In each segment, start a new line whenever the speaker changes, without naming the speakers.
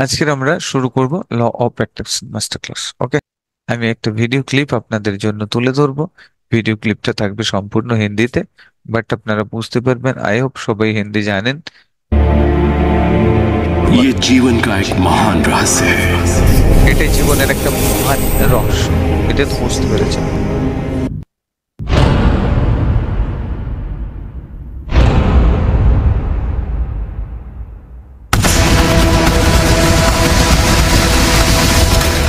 আজকে আমরা শুরু করব law of attraction master class. Okay, আমি একটা ভিডিও ক্লিপ আপনাদের জন্য তুলে ধরবো। ভিডিও ক্লিপটা থাকবে সম্পূর্ণ হিন্দিতে, বাট আপনারা বুঝতে পারবেন। আই হোপ সবাই হিন্দি জানেন।
ये जीवन का एक महान रहस्य है।
এটাই জীবনের একটা মহান রহস্য, এটা তো বুঝতে পেরেছেন।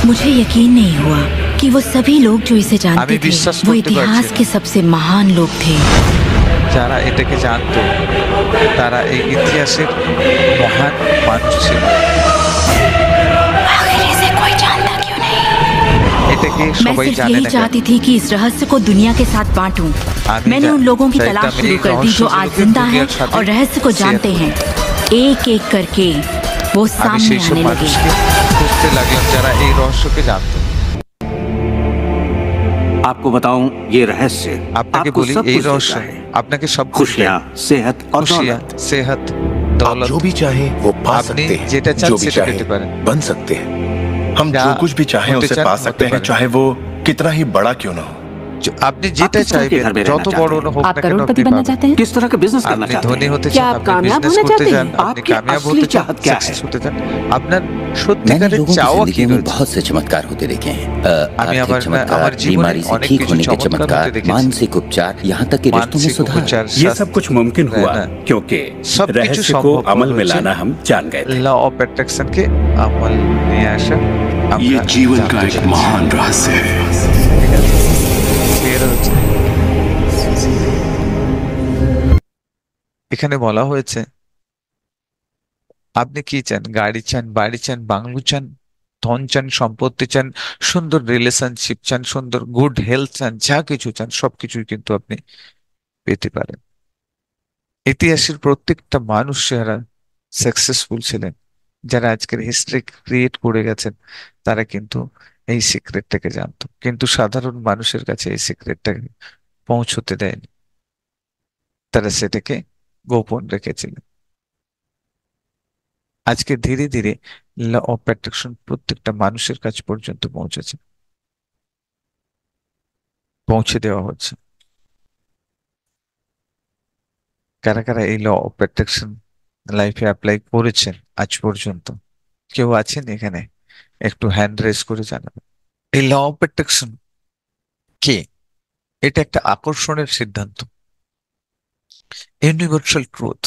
मुझे यकीन नहीं हुआ कि वो सभी लोग जो इसे जानते
আমি
थे
বিশ্বাস
वो
করতে পারছি
इतिहास
না।
के सबसे महान लोग थे।
যারা এটাকে জানতো তারা এই ইতিহাসের মহান মানুষ ছিল।
आखिर इसे कोई जानता क्यों नहीं?
এটাকে
मैं
সবাই
सिर्फ
জানে
यही
না केन?
चाहती थी कि इस रहस्य को दुनिया के साथ बांटूं।
আমি
मैंने उन लोगों की
চাইতাম
तलाश शुरू
এই
कर दी जो आज
রহস্যগুলোকে
जिंदा हैं
দুনিয়ার সাথে
और रहस्य को
share
जानते
করি।
हैं। एक एक करके वो
আমি
सामने
সেই সব
आने लगे।
মানুষকে খুঁজতে লাগলাম যারা এই রহস্যকে জানতো।
आपको बताऊं, ये रहस्य
আপনাকে
आपको
বলি
सब
এই
कुछ
রহস্য
देता है।
আপনাকে সব
खुशियां, सेहत और
খুশিয়া,
दौलत।
সেহত,
आप
দৌলত,
जो भी चाहें वो पा
আপনি
सकते हैं,
যেটা চান
जो भी
সেটা
चाहें
পেতে पारें।
बन सकते हैं। हम
क्या
जो कुछ भी चाहें
होते
उसे
चान
पा
होते
सकते हैं,
पारें।
चाहे वो कितना ही बड़ा क्यों ना हो।
আপনি যেটা
किस तरह के
চাইবেন
घर में
যত
रहना
বড়
चाहते हैं?
হোক
आप
না কেন
करोड़पति
আপনি
बनना
পাবেন।
चाहते हैं?
किस तरह का बिजनेस करना
আপনি
चाहते
ধনী
हैं?
হতে
क्या
চান,
आप
আপনি
कामयाब
বিজনেস
होना
করতে
चाहते
চান,
हैं?
আপনি
आपकी
কামিয়াব
असली
হতে চান,
चाहत क्या है?
সাকসেস হতে চান, আপনার
मैंने
সত্যিকারের
लोगों की
চাওয়া কি
जिंदगी में
রয়েছে।
बहुत से चमत्कार होते देखे हैं।
আমি
आर्थिक
আমার
चमत्कार,
জীবনে
बीमारी से
অনেক
ठीक
কিছু
होने के
চমৎকার
चमत्कार,
হতে দেখেছি।
मानसिक उपचार, यहाँ तक कि रिश्तों में
मानसिक
सुधार।
उपचार,
ये सब कुछ मुमकिन हुआ
रहना,
क्योंकि
सब कुछ
रहस्य को
संभव
अमल में
হয়েছে
लाना हम जान गए थे।
ল অফ অ্যাট্রাকশন কে আমল নিয়ে আসা
ये
আমরা
जीवन
জানতে
का एक
পেরেছি।
महान रहस्य है।
ঠিক আছে? Clear হচ্ছে? এখানে বলা হয়েছে আপনি কি চান? গাড়ি চান, বাড়ি চান, বাংলো চান, ধন চান, সম্পত্তি চান, সুন্দর রিলেশনশিপ চান, সুন্দর গুড হেলথ চান, যা কিছু চান সবকিছুই কিন্তু আপনি পেতে পারেন। ইতিহাসের প্রত্যেকটা মানুষ যারা সাকসেসফুল ছিলেন, যারা আজকের হিস্ট্রি ক্রিয়েট করে গেছেন, তারা কিন্তু এই সিক্রেটটাকে জানতো, কিন্তু সাধারণ মানুষের কাছে এই সিক্রেটটাকে পৌঁছতে দেয়নি। তারা সেটাকে গোপন রেখেছিলেন। আজকে ধীরে ধীরে ল অফ অ্যাট্রাকশন প্রত্যেকটা মানুষের কাছ পর্যন্ত পৌঁছে দেওয়া হচ্ছে। কারা কারা এই ল অফ অ্যাট্রাকশন লাইফে অ্যাপ্লাই করেছেন আজ পর্যন্ত? কেউ আছেন এখানে? একটু হ্যান্ড রেজ করে জানাবেন। এই ল অফ অ্যাট্রাকশন কি? এটা একটা আকর্ষণের সিদ্ধান্ত, ইউনিভার্সাল ট্রুথ।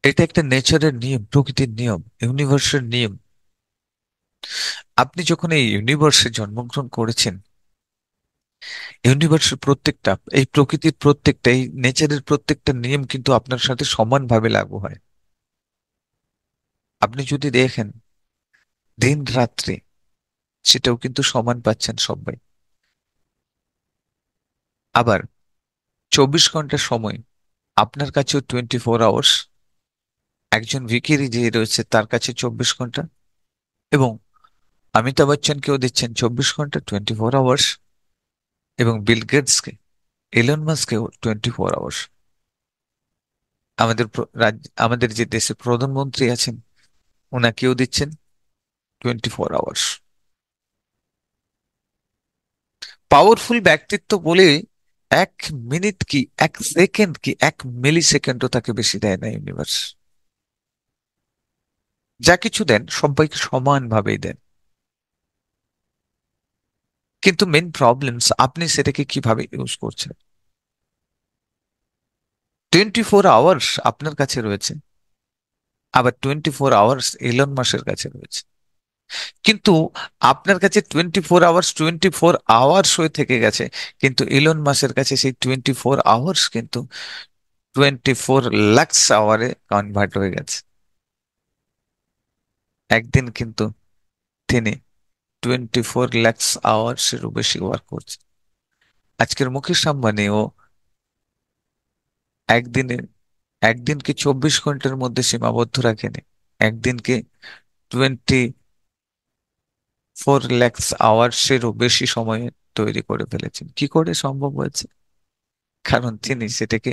এটা একটা নেচারের নিয়ম, প্রকৃতির নিয়ম, ইউনিভার্সের নিয়ম। আপনি যখন এই ইউনিভার্সে জন্মগ্রহণ করেছেন, ইউনিভার্সের প্রত্যেকটা, এই প্রকৃতির প্রত্যেকটা, এই নেচারের প্রত্যেকটা নিয়ম কিন্তু আপনার সাথে সমানভাবে লাগু হয়। আপনি যদি দেখেন দিন রাত্রি, সেটাও কিন্তু সমান পাচ্ছেন সবাই। আবার 24 ঘন্টা সময় আপনার কাছেও 24 আওয়ার্স, একজন ভিখিরি যে রয়েছে তার কাছে 24 ঘন্টা, এবং অমিতাভ বচ্চনকেও দিচ্ছেন 24 ঘন্টা, 24 আওয়ার্স, এবং বিল গেটসকে, এলন মাস্ককেও 24 আওয়ার্স। আমাদের যে দেশের প্রধানমন্ত্রী আছেন ওনাকেও দিচ্ছেন 24 আওয়ার্স। পাওয়ারফুল ব্যক্তিত্ব বলে 1 মিনিট কি 1 সেকেন্ড কি 1 মিলি সেকেন্ডও তাকে বেশি দেয় না ইউনিভার্স। যা কিছু দেন সবাইকে সমানভাবেই দেন, কিন্তু মেন প্রবলেমস আপনি সেটাকে কিভাবে ইউজ করছেন। 24 আওয়ার্স আপনার কাছে রয়েছে, আবার 24 আওয়ার্স এলন মাসের কাছে রয়েছে, কিন্তু আপনার কাছে 24 আওয়ার্স হয়ে থেকে গেছে, কিন্তু ইলন মাসের কাছে সেই 24 আওয়ার্স কিন্তু 24 লাখ আওয়ারে কনভার্ট হয়ে গেছে। একদিন কিন্তু তিনি 24 লাখ আওয়ার্সেরও বেশি ওয়ার্ক করছে। আজকের মুকেশ আম্বানিও একদিনে একদিনকে 24 ঘন্টার মধ্যে সীমাবদ্ধ রাখেনি, একদিনকে 24 লাখ আওয়ার্সেরও বেশি সময়ে তৈরি করে ফেলেছেন। কি করে সম্ভব হয়েছে? কারণ তিনি সেটাকে,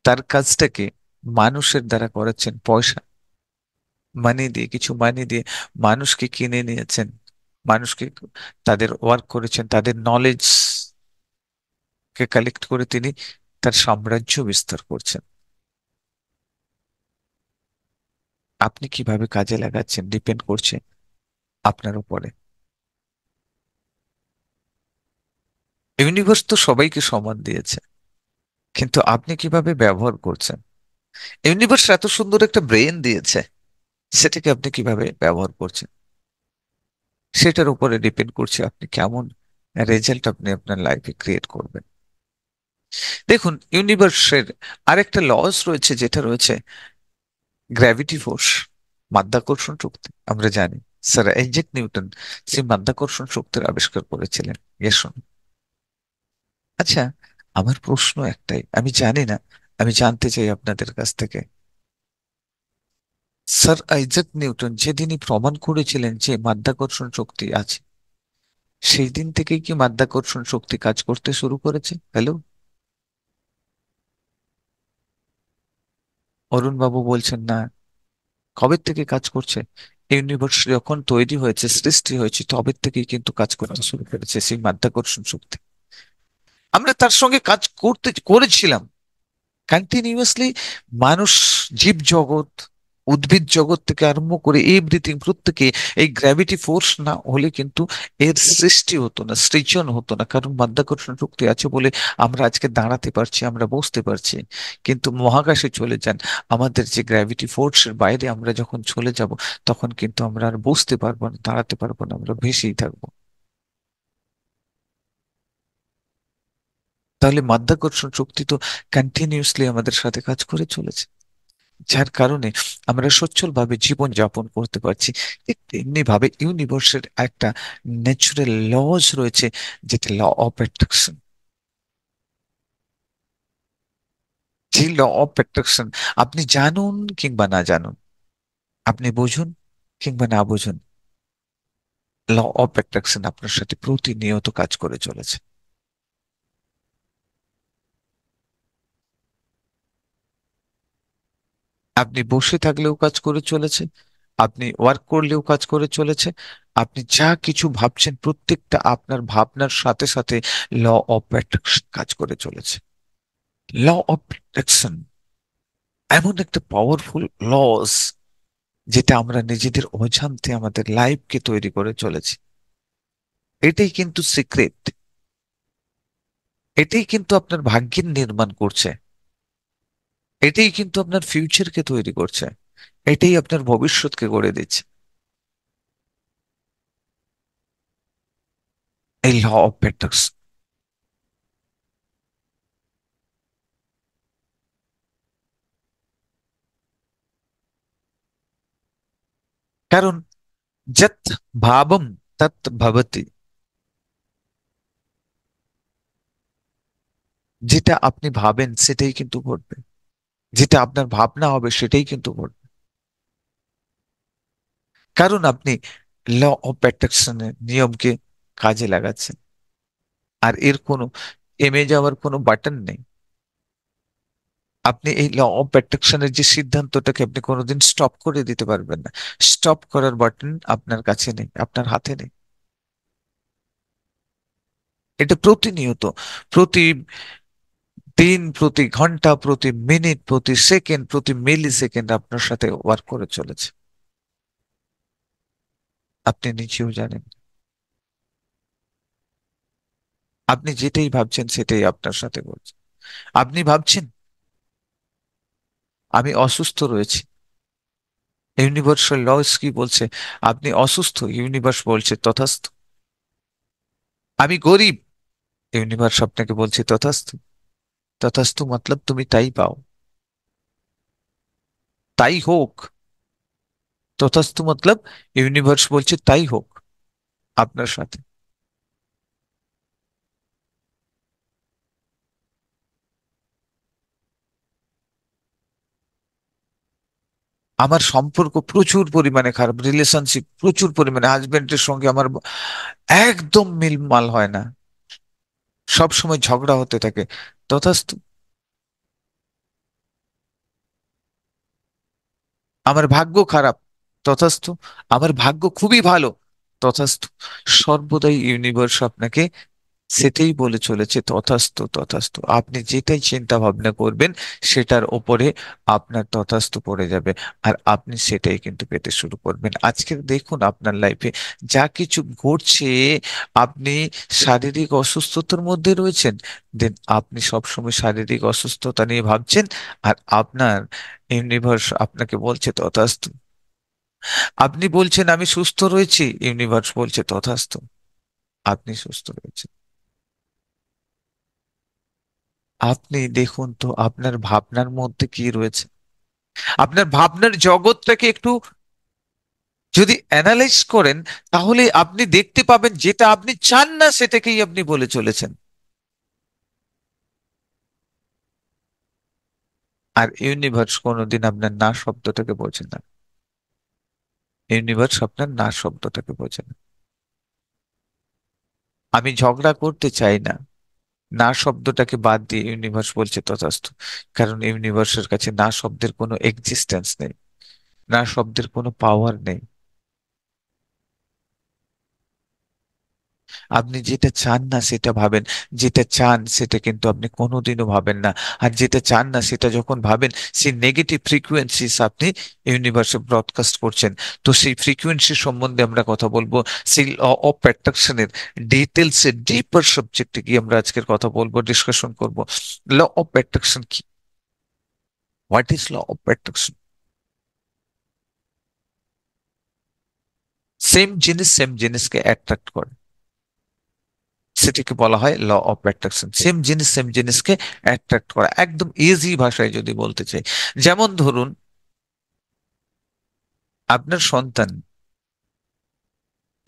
তার কাজটাকে মানুষের দ্বারা করেছেন, পয়সা, মানি দিয়ে, কিছু মানি দিয়ে মানুষকে কিনে নিয়েছেন, মানুষকে, তাদের ওয়ার্ক করেছেন, তাদের নলেজ কে কালেক্ট করে তিনি তার সাম্রাজ্য বিস্তার করছেন। আপনি কিভাবে কাজে লাগাচ্ছেন ডিপেন্ড করছে আপনার উপরে। ইউনিভার্স তো সবাইকে সমান দিয়েছে, কিন্তু আপনি কিভাবে ব্যবহার করছেন। ইউনিভার্স এত সুন্দর একটা ব্রেন দিয়েছে, সেটাকে আপনি কিভাবে ব্যবহার করছেন সেটার উপরে ডিপেন্ড করছে আপনি কেমন রেজাল্ট আপনি আপনার লাইফে ক্রিয়েট করবেন। দেখুন, ইউনিভার্সের আরেকটা লস রয়েছে, যেটা রয়েছে গ্র্যাভিটি ফোর্স, মাধ্যাকর্ষণ শক্তি। আমরা জানি স্যার আইজ্যাক নিউটন সেই মাধ্যাকর্ষণ শক্তির আবিষ্কার করেছিলেন। এর শুনুন। আচ্ছা, আমার প্রশ্ন একটাই, আমি জানি না, আমি জানতে চাই আপনাদের কাছ থেকে। স্যার আইজ্যাক নিউটন যেদিনই প্রমাণ করেছিলেন যে মাধ্যাকর্ষণ শক্তি আছে, সেই দিন থেকেই কি মাধ্যাকর্ষণ শক্তি কাজ করতে শুরু করেছে? হ্যালো, অরুণ বাবু বলছেন না। কবে থেকে কাজ করছে? ইউনিভার্স যখন তৈরি হয়েছে, সৃষ্টি হয়েছে, তবে থেকেই কিন্তু কাজ করতে শুরু করেছে সেই মাধ্যাকর্ষণ শক্তি। আমরা তার সঙ্গে কাজ করেছিলাম কন্টিনিউয়াসলি। মানুষ, জীব জগৎ, উদ্ভিদ জগৎ থেকে আরম্ভ করে এভরিথিং, প্রত্যেকে এই গ্র্যাভিটি ফোর্স না হলে কিন্তু এর সৃষ্টি হতো না, সৃজন হতো না। কারণ মাধ্যাকর্ষণ শক্তি আছে বলে আমরা আজকে দাঁড়াতে পারছি, আমরা বসতে পারছি। কিন্তু মহাকাশে চলে যান, আমাদের যে গ্র্যাভিটি ফোর্সের বাইরে আমরা যখন চলে যাব, তখন কিন্তু আমরা আর বসতে পারবো না, দাঁড়াতে পারবো না, আমরা ভেসেই থাকবো। তাহলে মাধ্যাকর্ষণ শক্তি তো কন্টিনিউয়াসলি আমাদের সাথে কাজ করে চলেছে, যার কারণে আমরা সচ্ছল ভাবে জীবন যাপন করতে পারছি। ঠিক তেমনি ভাবে ইউনিভার্সের একটা ন্যাচুরাল লজ রয়েছে, যেটা ল অফ অ্যাট্রাকশন। যে ল অফ অ্যাট্রাকশন আপনি জানুন কিংবা না জানুন, আপনি বুঝুন কিংবা না বুঝুন, ল অফ অ্যাট্রাকশন আপনার সাথে প্রতিনিয়ত কাজ করে চলেছে। আপনি বসে থাকলেও কাজ করে চলেছে, আপনি ওয়ার্ক করলেও কাজ করে চলেছে, আপনি যা কিছু ভাবছেন প্রত্যেকটা আপনার ভাবনার সাথে সাথে ল অফ অ্যাট্রাকশন কাজ করে চলেছে। ল অফ অ্যাট্রাকশন এমন একটা পাওয়ারফুল লস, যেটা আমরা নিজেদের অজান্তে আমাদের লাইফকে তৈরি করে চলেছি। এটাই কিন্তু সিক্রেট, এটাই কিন্তু আপনার ভাগ্যের নির্মাণ করছে, এটাই কিন্তু আপনার ফিউচারকে তৈরি করছে, এটাই আপনার ভবিষ্যৎকে গড়ে দিচ্ছে, এই ল অফ অ্যাট্রাকশন। কারণ যত ভাবম তত ভবতি, যেটা আপনি ভাবেন সেটাই কিন্তু ঘটবে, যেটা আপনার ভাবনা হবে সেটাই কিন্তু ঘটবে। কারণ আপনি ল অফ অ্যাট্রাকশনের নিয়মকে কাজে লাগাচ্ছেন, আর এর কোনো থেমে যাওয়ার কোনো বাটন নেই। আপনি এই ল অফ অ্যাট্রাকশনের যে সিদ্ধান্তটাকে আপনি কোনোদিন স্টপ করে দিতে পারবেন না। স্টপ করার বাটন আপনার কাছে নেই, আপনার হাতে নেই। এটা প্রতিনিয়ত, প্রতি দিন, প্রতি ঘন্টা, প্রতি মিনিট, প্রতি সেকেন্ড, প্রতি মিলি সেকেন্ড আপনার সাথে ওয়ার্ক করে চলেছে, আপনি নিজেও জানেন। আপনি যেটাই ভাবছেন সেটাই আপনার সাথে ঘটছে। আপনি ভাবছেন আমি অসুস্থ রয়েছি, ইউনিভার্সাল লস কি বলছে? আপনি অসুস্থ, ইউনিভার্স বলছে তথাস্তু। আমি গরিব, ইউনিভার্স আপনাকে বলছে তথাস্তু। তথাস্তু মতলব তুমি তাই পাও, তাই হোক। তথাস্তু মতলব ইউনিভার্স বলছে তাই হোক আপনার সাথে। আমার সম্পর্ক প্রচুর পরিমাণে খারাপ, রিলেশনশিপ প্রচুর পরিমাণে, হাজবেন্ডের সঙ্গে আমার একদম মিলমাল হয় না, সব সময় ঝগড়া হতে থাকে। তথাস্তু। আমার ভাগ্য খারাপ, তথাস্তু। আমার ভাগ্য খুবই ভালো, তথাস্তু। সর্বদাই ইউনিভার্স আপনাকে সেটাই বলে চলেছে, তথাস্তু তথাস্তু। আপনি যেটাই চিন্তা ভাবনা করবেন সেটার ওপরে আপনার তথাস্তু পড়ে যাবে, আর আপনি সেটাই কিন্তু পেতে শুরু করবেন। আজকে দেখুন আপনার লাইফে যা কিছু ঘটছে, আপনি শারীরিক অসুস্থতার মধ্যে রয়েছেন, দেন আপনি সবসময় শারীরিক অসুস্থতা নিয়ে ভাবছেন, আর আপনার ইউনিভার্স আপনাকে বলছে তথাস্তু। আপনি বলছেন আমি সুস্থ রয়েছি, ইউনিভার্স বলছে তথাস্তু, আপনি সুস্থ রয়েছেন। আপনি দেখুন তো আপনার ভাবনার মধ্যে কি রয়েছে। আপনার ভাবনার জগৎটাকে একটু যদি অ্যানালাইজ করেন, তাহলে আপনি দেখতে পাবেন যেটা আপনি চান না সেটাকেই আপনি বলে চলেছেন। আর ইউনিভার্স কোনোদিন আপনার না শব্দটাকে বোঝে না। ইউনিভার্স আপনার না শব্দটাকে বোঝে না। আমি ঝগড়া করতে চাই না, না শব্দটাকে বাদ দিয়ে ইউনিভার্স বলছে তথাস্তু। কারণ ইউনিভার্সের কাছে না শব্দের কোনো এক্সিস্টেন্স নেই, না শব্দের কোনো পাওয়ার নেই। আপনি যেটা চান না সেটা ভাবেন, যেটা চান সেটা কিন্তু আপনি কোনোদিনও ভাবেন না। আর যেটা চান না সেটা যখন ভাবেন, সেই নেগেটিভ ফ্রিকোয়েন্সিস আপনি ইউনিভার্সে ব্রডকাস্ট করছেন। তো সেই ফ্রিকোয়েন্সি সম্বন্ধে আমরা কথা বলবো, সেই ল অফ অ্যাট্রাকশনের ডিটেলস এর ডিপার সাবজেক্টে গিয়ে আমরা আজকের কথা বলবো, ডিসকাশন করব। ল অফ অ্যাট্রাকশন কি? What is law of attraction? Same জিনিসকে অ্যাট্রাক্ট করে, সেটাকে বলা হয় ল অফ অ্যাট্রাকশন। সেম জিনিসকে অ্যাট্রাক্ট করা, একদম ইজি ভাষায় যদি বলতে চাই। যেমন ধরুন, আপনার সন্তান,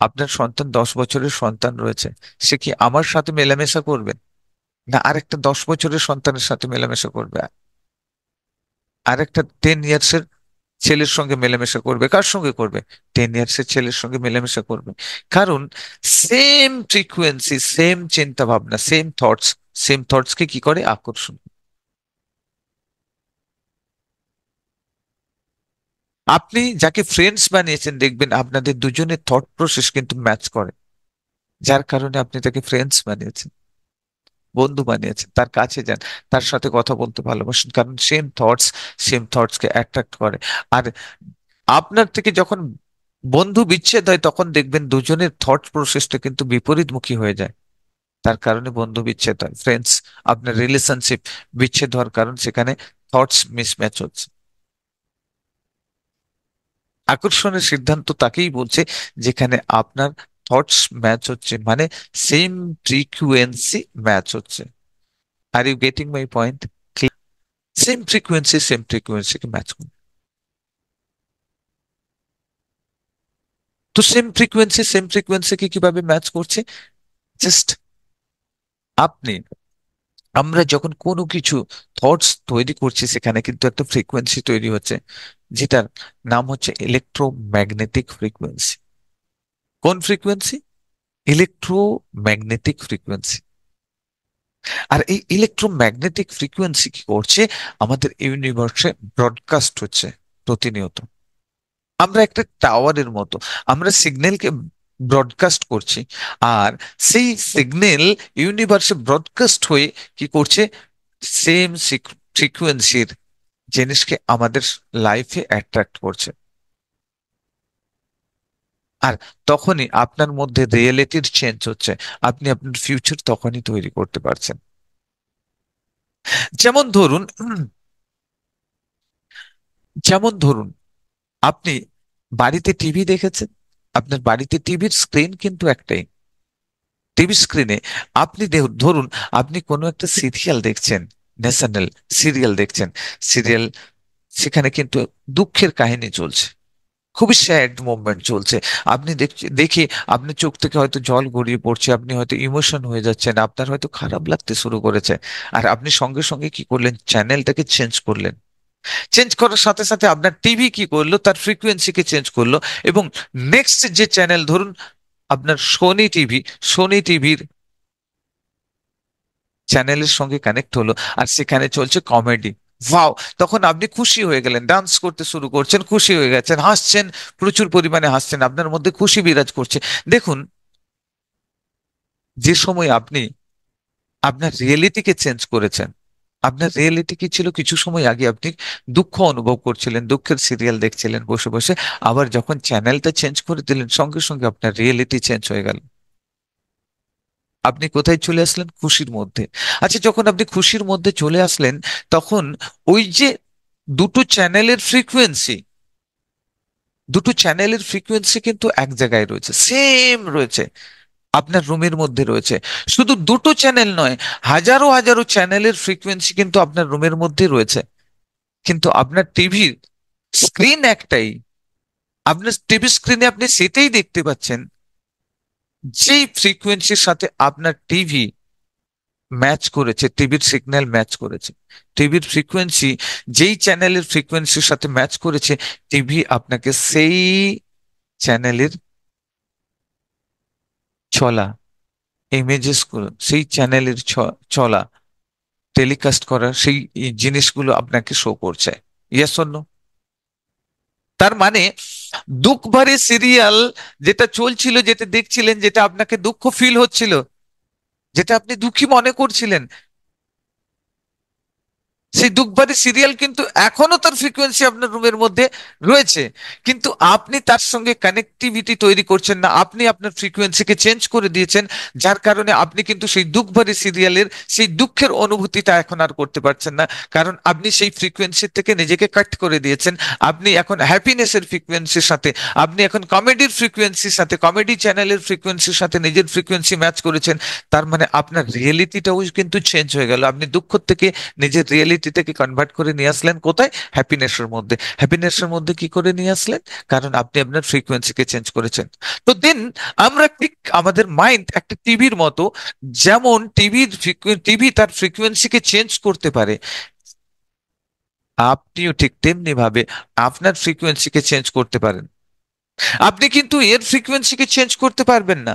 আপনার সন্তান 10 বছরের সন্তান রয়েছে, সে কি আমার সাথে মেলামেশা করবে? না আরেকটা 10 বছরের সন্তানের সাথে মেলামেশা করবে? আরেকটা 10 ইয়ার্স এর ছেলের সঙ্গে মেলামেশা করবে? কার সঙ্গে করবে? 10 ইয়ার্স এর ছেলের সঙ্গে মেলামেশা করবে। কারণ সেম ফ্রিকুয়েন্সি, সেম চিন্তা ভাবনা, সেম থটস কে কি করে আকর্ষণ। আপনি যাকে ফ্রেন্ডস বানিয়েছেন, দেখবেন আপনাদের দুজনের থট প্রসেস কিন্তু ম্যাচ করে, যার কারণে আপনি তাকে ফ্রেন্ডস বানিয়েছেন, বন্ধু বানিয়েছেন, তার কাছে যান, তার সাথে কথা বলতে ভালোবাসেন, কারণ সেম থটস কে অ্যাট্রাক্ট করে। আর আপনার থেকে যখন বন্ধু বিচ্ছেদ হয়, তখন দেখবেন দুজনের থট প্রসেসটা কিন্তু বিপরীতমুখী হয়ে যায়, তার কারণে বন্ধু বিচ্ছেদ হয়। ফ্রেন্ডস, আপনার রিলেশনশিপ বিচ্ছেদ হওয়ার কারণ সেখানে থটস মিসম্যাচ হচ্ছে। আকর্ষণের সিদ্ধান্ত তাকেই বলছে যেখানে আপনার থটস ম্যাচ হচ্ছে, মানে সেম ফ্রিকুয়েন্সি ম্যাচ হচ্ছে। Are you getting my point? Same ফ্রিকুয়েন্সিকে ম্যাচ করবে। তো সেম ফ্রিকুয়েন্সিকে কিভাবে ম্যাচ করছে? জাস্ট আপনি, আমরা যখন কোনো কিছু থটস তৈরি করছি, সেখানে কিন্তু একটা ফ্রিকোয়েন্সি তৈরি হচ্ছে, যেটার নাম হচ্ছে ইলেকট্রোম্যাগনেটিক ফ্রিকোয়েন্সি। কোন ফ্রিকোয়েন্সি? Electromagnetic frequency. আর এই ইলেকট্রোম্যাগনেটিক ফ্রিকোয়েন্সি কি করছে? আমাদের ইউনিভার্সে ব্রডকাস্ট হচ্ছে প্রতিনিয়ত। আমরা একটা টাওয়ারের মতো, আমরা সিগন্যালকে ব্রডকাস্ট করছি, আর সেই সিগন্যাল ইউনিভার্সে ব্রডকাস্ট হয়ে কি করছে? সেম ফ্রিকোয়েন্সির জিনিসকে আমাদের লাইফে অ্যাট্রাক্ট করছে। আর তখনই আপনার মধ্যে রিয়েলিটির চেঞ্জ হচ্ছে, আপনি আপনার ফিউচার তখনই তৈরি করতে পারছেন। যেমন ধরুন, যেমন ধরুন আপনি বাড়িতে টিভি দেখেছেন, আপনার বাড়িতে টিভির স্ক্রিন কিন্তু একটাই। টিভি স্ক্রিনে আপনি ধরুন আপনি কোনো একটা সিরিয়াল দেখছেন, ন্যাশনাল সিরিয়াল দেখছেন, সিরিয়াল, সেখানে কিন্তু দুঃখের কাহিনী চলছে, খুবই স্যাড মোমেন্ট চলছে। আপনি দেখে আপনার চোখ থেকে হয়তো জল গড়িয়ে পড়ছে, আপনি হয়তো ইমোশন হয়ে যাচ্ছেন, আপনার হয়তো খারাপ লাগতে শুরু করেছে। আর আপনি সঙ্গে সঙ্গে কি করলেন? চ্যানেলটাকে চেঞ্জ করলেন। চেঞ্জ করার সাথে সাথে আপনার টিভি কি করলো? তার ফ্রিকোয়েন্সিকে চেঞ্জ করলো, এবং নেক্সট যে চ্যানেল, ধরুন আপনার সোনি টিভির চ্যানেলের সঙ্গে কানেক্ট হলো, আর সেখানে চলছে কমেডি, ওয়াও, তখন আপনি খুশি হয়ে গেলেন, ডান্স করতে শুরু করছেন, খুশি হয়ে গেছেন, হাসছেন, প্রচুর পরিমাণে হাসছেন, আপনার মধ্যে খুশি বিরাজ করছে। দেখুন, যে সময় আপনি আপনার রিয়েলিটিকে চেঞ্জ করেছেন, আপনার রিয়েলিটি কি ছিল? কিছু সময় আগে আপনি দুঃখ অনুভব করছিলেন, দুঃখের সিরিয়াল দেখছিলেন বসে বসে, আবার যখন চ্যানেলটা চেঞ্জ করে দিলেন সঙ্গে সঙ্গে আপনার রিয়েলিটি চেঞ্জ হয়ে গেল। আপনি কোথায় চলে আসলেন? খুশির মধ্যে। আচ্ছা, যখন আপনি খুশির মধ্যে চলে আসলেন, তখন ওই যে দুটো চ্যানেলের ফ্রিকোয়েন্সি, দুটো চ্যানেলের ফ্রিকোয়েন্সি কিন্তু এক জায়গায় রয়েছে, সেম রয়েছে, আপনার রুমের মধ্যে রয়েছে। শুধু দুটো চ্যানেল নয়, হাজারো হাজারো চ্যানেলের ফ্রিকোয়েন্সি কিন্তু আপনার রুমের মধ্যে রয়েছে। কিন্তু আপনার টিভির স্ক্রিন একটাই, আপনার টিভি স্ক্রিনে আপনি সেটাই দেখতে পাচ্ছেন যেই ফ্রিকোয়েন্সির সাথে আপনার টিভি ম্যাচ করেছে, টিভির সিগন্যাল ম্যাচ করেছে, টিভির ফ্রিকোয়েন্সি যেই চ্যানেলের ফ্রিকোয়েন্সির সাথে ম্যাচ করেছে, টিভি আপনাকে সেই চ্যানেলের চলা ইমেজেস গুলো, সেই চ্যানেলের চলা টেলিকাস্ট করা সেই জিনিসগুলো আপনাকে শো করছে। Yes or no? তার মানে দুঃখভরে সিরিয়াল যেটা চলছিল, যেটা দেখছিলেন, যেটা আপনাকে দুঃখ ফিল হচ্ছিল, যেটা আপনি দুঃখী মনে করছিলেন, সেই দুঃখবাড়ি সিরিয়াল কিন্তু এখনো তার ফ্রিকোয়েন্সি আপনার রুমের মধ্যে রয়েছে, কিন্তু আপনি তার সঙ্গে কানেক্টিভিটি তৈরি করছেন না, আপনি আপনার ফ্রিকোয়েন্সিকে চেঞ্জ করে দিয়েছেন, যার কারণে আপনি কিন্তু সেই দুঃখবাড়ি সিরিয়ালের সেই দুঃখের অনুভূতিটা এখন আর করতে পারছেন না, কারণ আপনি সেই ফ্রিকোয়েন্সি থেকে নিজেকে কাট করে দিয়েছেন। আপনি এখন হ্যাপিনেসের ফ্রিকোয়েন্সির সাথে, আপনি এখন কমেডির ফ্রিকোয়েন্সির সাথে, কমেডি চ্যানেলের ফ্রিকোয়েন্সির সাথে নিজের ফ্রিকোয়েন্সি ম্যাচ করেছেন। তার মানে আপনার রিয়েলিটিটাও কিন্তু চেঞ্জ হয়ে গেল। আপনি দুঃখ থেকে নিজের রিয়েলিটিটাকে কনভার্ট করে নিয়ে আসলেন কোথায়? হ্যাপিনেসের মধ্যে। হ্যাপিনেসের মধ্যে কি করে নিয়ে আসলেন? কারণ আপনি আপনার ফ্রিকোয়েন্সিকে চেঞ্জ করেছেন। তো দেন আমরা ঠিক আমাদের মাইন্ড একটা টিভির মতো, যেমন টিভি তার ফ্রিকোয়েন্সিকে চেঞ্জ করতে পারে, আপনিও ঠিক তেমনি ভাবে আপনার ফ্রিকোয়েন্সিকে চেঞ্জ করতে পারেন। আপনি কিন্তু এর ফ্রিকোয়েন্সিকে চেঞ্জ করতে পারবেন না।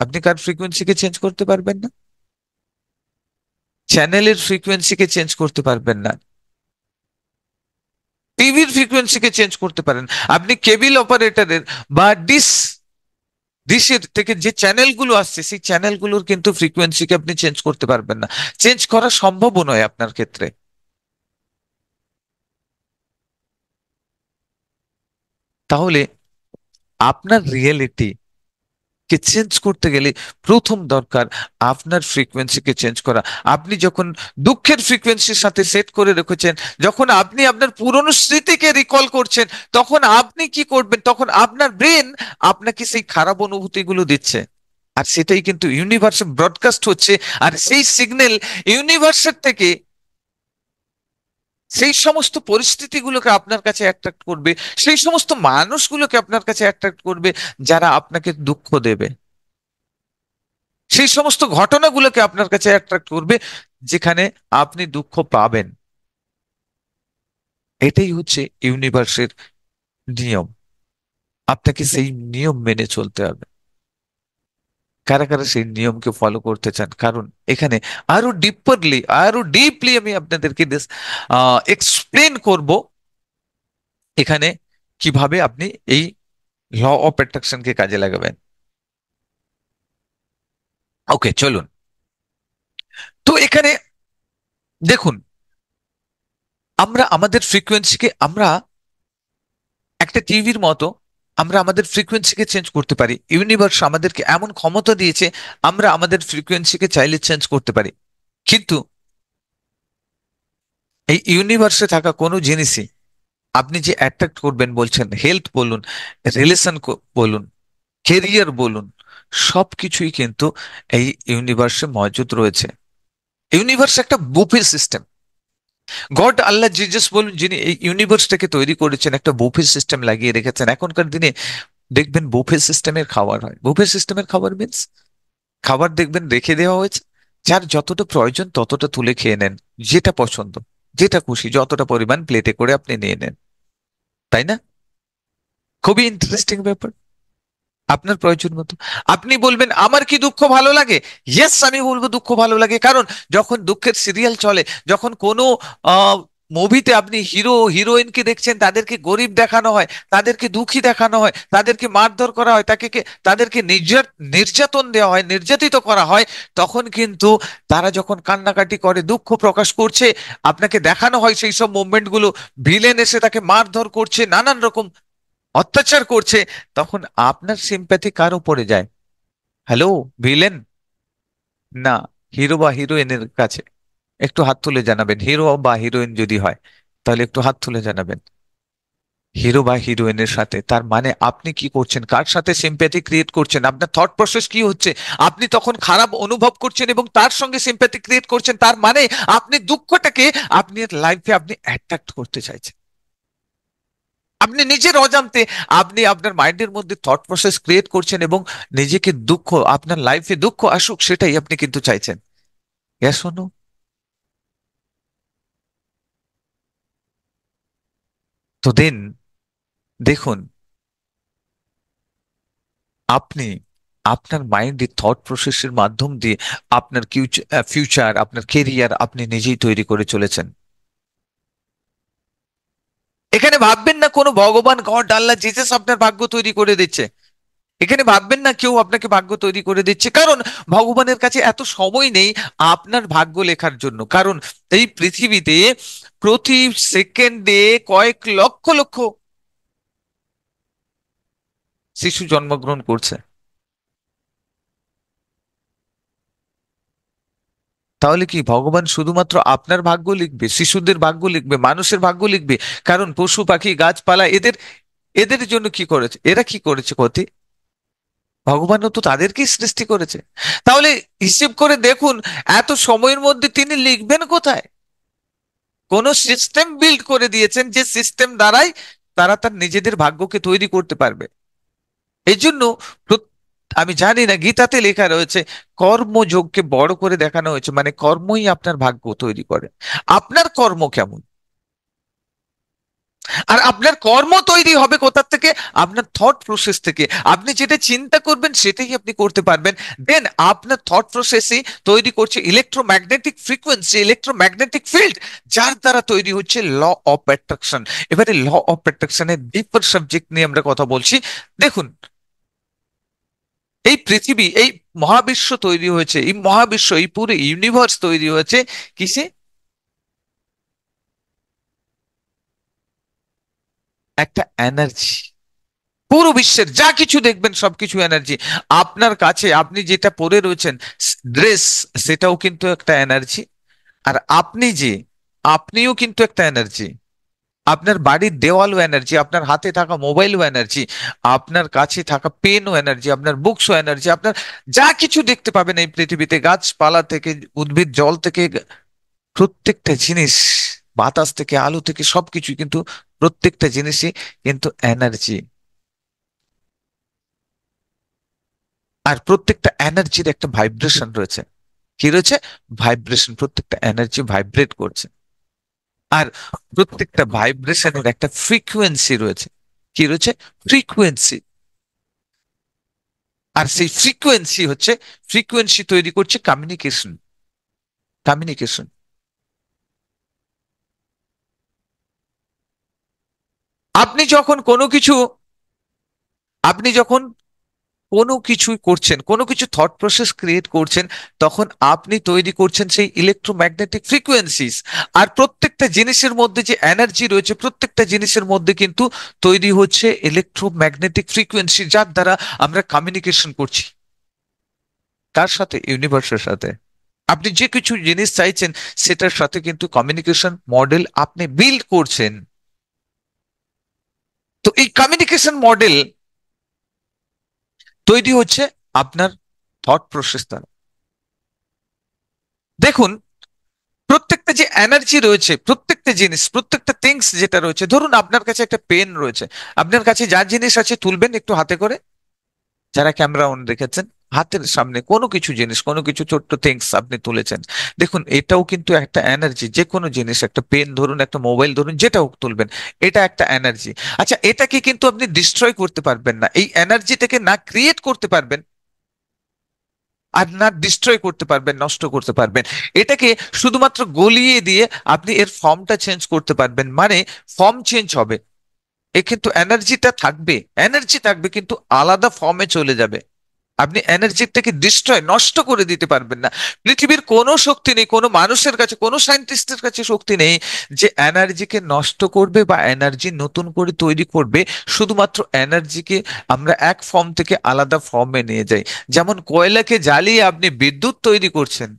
আপনি কার ফ্রিকোয়েন্সিকে চেঞ্জ করতে পারবেন না? চ্যানেলের ফ্রিকোয়েন্সিকে চেঞ্জ করতে পারবেন না, টিভির ফ্রিকোয়েন্সিকে চেঞ্জ করতে পারেন। আপনি কেবল অপারেটরের বা ডিশের থেকে যে চ্যানেলগুলো আসছে, সেই চ্যানেলগুলোর কিন্তু ফ্রিকোয়েন্সিকে আপনি চেঞ্জ করতে পারবেন না, চেঞ্জ করা সম্ভবও নয় আপনার ক্ষেত্রে। তাহলে আপনার রিয়েলিটি কে চেঞ্জ করতে গেলে প্রথম দরকার আপনার ফ্রিকোয়েন্সিকে চেঞ্জ করা। আপনি যখন দুঃখের ফ্রিকোয়েন্সির সাথে সেট করে রেখেছেন, যখন আপনি আপনার পুরনো স্মৃতিকে রিকল করছেন, তখন আপনি কি করবেন? তখন আপনার ব্রেন আপনাকে সেই খারাপ অনুভূতিগুলো দিচ্ছে, আর সেটাই কিন্তু ইউনিভার্সে ব্রডকাস্ট হচ্ছে। আর সেই সিগন্যাল ইউনিভার্সের থেকে সেই সমস্ত পরিস্থিতিগুলোকে আপনার কাছে অ্যাট্রাক্ট করবে, সেই সমস্ত মানুষগুলোকে আপনার কাছে অ্যাট্রাক্ট করবে যারা আপনাকে দুঃখ দেবে, সেই সমস্ত ঘটনাগুলোকে আপনার কাছে অ্যাট্রাক্ট করবে যেখানে আপনি দুঃখ পাবেন। এটাই হচ্ছে ইউনিভার্সের নিয়ম। আপনাকে সেই নিয়ম মেনে চলতে হবে। কারা কারা সেই নিয়মকে ফলো করতে চান? কারণ এখানে আরো ডিপলি আমি আপনাদেরকে এক্সপ্লেন করব এখানে কিভাবে আপনি এই ল অফ অ্যাট্রাকশনকে কাজে লাগাবেন। ওকে, চলুন। তো এখানে দেখুন, আমরা আমাদের ফ্রিকোয়েন্সিকে, আমরা একটা টিভির মতো, আমরা আমাদের ফ্রিকোয়েন্সিকে চেঞ্জ করতে পারি। ইউনিভার্স আমাদেরকে এমন ক্ষমতা দিয়েছে, আমরা আমাদের ফ্রিকোয়েন্সিকে চাইলে চেঞ্জ করতে পারি। কিন্তু এই ইউনিভার্সে থাকা কোনো জিনিসই আপনি যে অ্যাট্রাক্ট করবেন বলছেন, হেলথ বলুন, রিলেশন বলুন, কেরিয়ার বলুন, সবকিছুই কিন্তু এই ইউনিভার্সে মজুদ রয়েছে। ইউনিভার্স একটা বুফে সিস্টেম। গড, আল্লাহ, জিজাস বলুন, যিনি এই ইউনিভার্সটাকে তৈরি করেছেন, একটা বুফে সিস্টেম লাগিয়ে রেখেছেন। এখনকার দিনে দেখবেন বুফে সিস্টেমের খাবার হয়। বুফে সিস্টেমের খাবার মিন্স খাবার দেখবেন রেখে দেওয়া হয়েছে, যার যতটা প্রয়োজন ততটা তুলে খেয়ে নেন, যেটা পছন্দ, যেটা খুশি, যতটা পরিমাণ প্লেটে করে আপনি নিয়ে নেন, তাই না? খুবই ইন্টারেস্টিং ব্যাপার। আপনার প্রয়োজন মতো। আপনি বলবেন আমার কি দুঃখ ভালো লাগে, ইয়েস আমি বলবো দুঃখ ভালো লাগে। কারণ যখন দুঃখের সিরিয়াল চলে, যখন কোনো মুভিতে আপনি হিরো হিরোইনকে দেখছেন, তাদেরকে গরিব দেখানো হয়, তাদেরকে দুঃখী দেখানো হয়, তাদেরকে মারধর করা হয়, তাদেরকে নির্যাতন দেওয়া হয়, নির্যাতিত করা হয়, তখন কিন্তু তারা যখন কান্নাকাটি করে, দুঃখ প্রকাশ করছে, আপনাকে দেখানো হয় সেই সব মুভমেন্ট গুলো, ভিলেন এসে তাকে মারধর করছে, নানান রকম অত্যাচার করছে, তখন আপনার সিম্প্যাথি কার উপরে যায়? হ্যালো, ভিলেন না হিরো বা হিরোইনের কাছে? একটু হাত তুলে জানাবেন, হিরো বা হিরোইন যদি হয় তাহলে একটু হাত তুলে জানাবেন। হিরো বা হিরোইনের সাথে, তার মানে আপনি কি করছেন, কার সাথে সিম্প্যাথি ক্রিয়েট করছেন, আপনার থট প্রসেস কি হচ্ছে? আপনি তখন খারাপ অনুভব করছেন এবং তার সঙ্গে সিম্প্যাথি ক্রিয়েট করছেন, তার মানে আপনি দুঃখটাকে আপনি লাইফে আপনি অ্যাট্রাক্ট করতে চাইছেন। আপনি নিজের অজান্তে আপনি আপনার মাইন্ডের মধ্যে থট প্রসেস ক্রিয়েট করছেন এবং নিজেকে দুঃখ, আপনার লাইফে দুঃখ আসুক সেটাই আপনি কিন্তু চাইছেন। শোনো, তো দেন দেখুন, আপনি আপনার মাইন্ডে থট প্রসেসের মাধ্যম দিয়ে আপনার ফিউচার, আপনার কেরিয়ার আপনি নিজেই তৈরি করে চলেছেন। এখানে ভাববেন না কোনো ভগবান, গড, আল্লাহ, জিসাস আপনার ভাগ্য তৈরি করে দিচ্ছে। এখানে ভাববেন না কেউ আপনাকে ভাগ্য তৈরি করে দিচ্ছে, কারণ ভগবানের কাছে এত সময় নেই আপনার ভাগ্য লেখার জন্য। কারণ এই পৃথিবীতে প্রতি সেকেন্ডে কয়েক লক্ষ লক্ষ শিশু জন্মগ্রহণ করছে। তাহলে কি ভগবান শুধুমাত্র আপনার ভাগ্য লিখবে, শিশুদের ভাগ্য লিখবে, মানুষের ভাগ্য লিখবে? কারণ পশু পাখি গাছপালা এদের এদের জন্য কি করেছে, এরা কি করেছে ক্ষতি? ভগবানও তো তাদেরকেই সৃষ্টি করেছে। তাহলে হিসেব করে দেখুন, এত সময়ের মধ্যে তিনি লিখবেন কোথায়? কোন সিস্টেম বিল্ড করে দিয়েছেন, যে সিস্টেম দ্বারাই তারা তার নিজেদের ভাগ্যকে তৈরি করতে পারবে। এই জন্য আমি জানি না, গীতাতে লেখা রয়েছে কর্মযোগকে বড় করে দেখানো হয়েছে, মানে কর্মই আপনার ভাগ্য তৈরি করে। আপনার কর্ম কেমন, আর আপনার কর্ম তৈরি হবে কোথা থেকে? আপনার থট প্রসেস থেকে। আপনি যেটা চিন্তা করবেন সেটাই আপনি করতে পারবেন। দেন আপনার থট প্রসেসই তৈরি করছে ইলেকট্রোম্যাগনেটিক ফ্রিকোয়েন্সি, ইলেকট্রোম্যাগনেটিক ফিল্ড, যার দ্বারা তৈরি হচ্ছে ল অফ অ্যাট্রাকশন। এবারে ল অফ অ্যাট্রাকশনের ডিপার সাবজেক্ট নিয়ে আমরা কথা বলছি। দেখুন, এই পৃথিবী, এই মহাবিশ্ব তৈরি হয়েছে, এই মহাবিশ্ব, এই পুরো ইউনিভার্স তৈরি হয়েছে কিসে? একটা এনার্জি। পুরো বিশ্বের যা কিছু দেখবেন সবকিছু এনার্জি। আপনার কাছে আপনি যেটা পরে রয়েছেন ড্রেস, সেটাও কিন্তু একটা এনার্জি। আর আপনিও কিন্তু একটা এনার্জি। আপনার বাড়ির দেওয়ালও এনার্জি, আপনার হাতে থাকা মোবাইলও এনার্জি, আপনার কাছে থাকা পেনও এনার্জি, আপনার বুকসও এনার্জি। আপনার যা কিছু দেখতে পাবেন এই পৃথিবীতে, গাছপালা থেকে উদ্ভিদ, জল থেকে প্রত্যেকটা জিনিস, বাতাস থেকে আলো থেকে সবকিছু কিন্তু, প্রত্যেকটা জিনিসই কিন্তু এনার্জি। আর প্রত্যেকটা এনার্জির একটা ভাইব্রেশন রয়েছে। কি রয়েছে? ভাইব্রেশন। প্রত্যেকটা এনার্জি ভাইব্রেট করছে। আর প্রত্যেকটা ভাইব্রেশনের একটা ফ্রিকোয়েন্সি রয়েছে। কি রয়েছে? ফ্রিকোয়েন্সি। আর সেই ফ্রিকোয়েন্সি তৈরি করছে কমিউনিকেশন। কমিউনিকেশন। আপনি যখন কোনো কিছু আপনি যখন কোনো কিছু করছেন, কোনো কিছু থট প্রসেস ক্রিয়েট করছেন, তখন আপনি তৈরি করছেন সেই ইলেকট্রোম্যাগনেটিক ফ্রিকোয়েন্সিস। আর প্রত্যেকটা জিনিসের মধ্যে যে এনার্জি রয়েছে, প্রত্যেকটা জিনিসের মধ্যে কিন্তু তৈরি হচ্ছে ইলেকট্রোম্যাগনেটিক ফ্রিকোয়েন্সি, যার দ্বারা আমরা কমিউনিকেশন করছি। কার সাথে? ইউনিভার্সের সাথে। আপনি যে কিছু জিনিস চাইছেন সেটার সাথে কিন্তু কমিউনিকেশন মডেল আপনি বিল্ড করছেন। তো এই কমিউনিকেশন মডেল তৈরি হচ্ছে আপনার থট প্রসেস দ্বারা। দেখুন, প্রত্যেকটা যে এনার্জি রয়েছে, প্রত্যেকটা জিনিস, প্রত্যেকটা থিংস যেটা রয়েছে, ধরুন আপনার কাছে একটা পেন রয়েছে, আপনার কাছে যা জিনিস আছে তুলবেন একটু হাতে করে, যারা ক্যামেরা অন রেখেছেন হাতের সামনে কোনো কিছু জিনিস, কোনো কিছু ছোট্ট থিংস আপনি তুলেছেন, দেখুন এটাও কিন্তু একটা এনার্জি। যে কোনো জিনিস, একটা পেন ধরুন, একটা মোবাইল ধরুন, যেটা হোক তুলবেন, এটা একটা এনার্জি। আচ্ছা, এটাকে কিন্তু আপনি ডিস্ট্রয় করতে পারবেন না, এই এনার্জিটাকে না ক্রিয়েট করতে পারবেন আর না ডিস্ট্রয় করতে পারবেন, নষ্ট করতে পারবেন। এটাকে শুধুমাত্র গলিয়ে দিয়ে আপনি এর ফর্মটা চেঞ্জ করতে পারবেন, মানে ফর্ম চেঞ্জ হবে। এ কিন্তু এনার্জিটা থাকবে, এনার্জি থাকবে, কিন্তু আলাদা ফর্মে চলে যাবে। আপনি এনার্জিটাকে ডিস্ট্রয়, নষ্ট করে দিতে পারবেন না। পৃথিবীর কোনো শক্তি নেই, কোনো মানুষের কাছে, কোনো সায়েন্টিস্টের কাছে শক্তি নেই যে এনার্জিকে নষ্ট করবে বা এনার্জি নতুন করে তৈরি করবে। শুধুমাত্র এনার্জিকে আমরা এক ফর্ম থেকে আলাদা ফর্মে নিয়ে যাই। যেমন কয়লাকে জ্বালিয়ে আপনি বিদ্যুৎ তৈরি করছেন,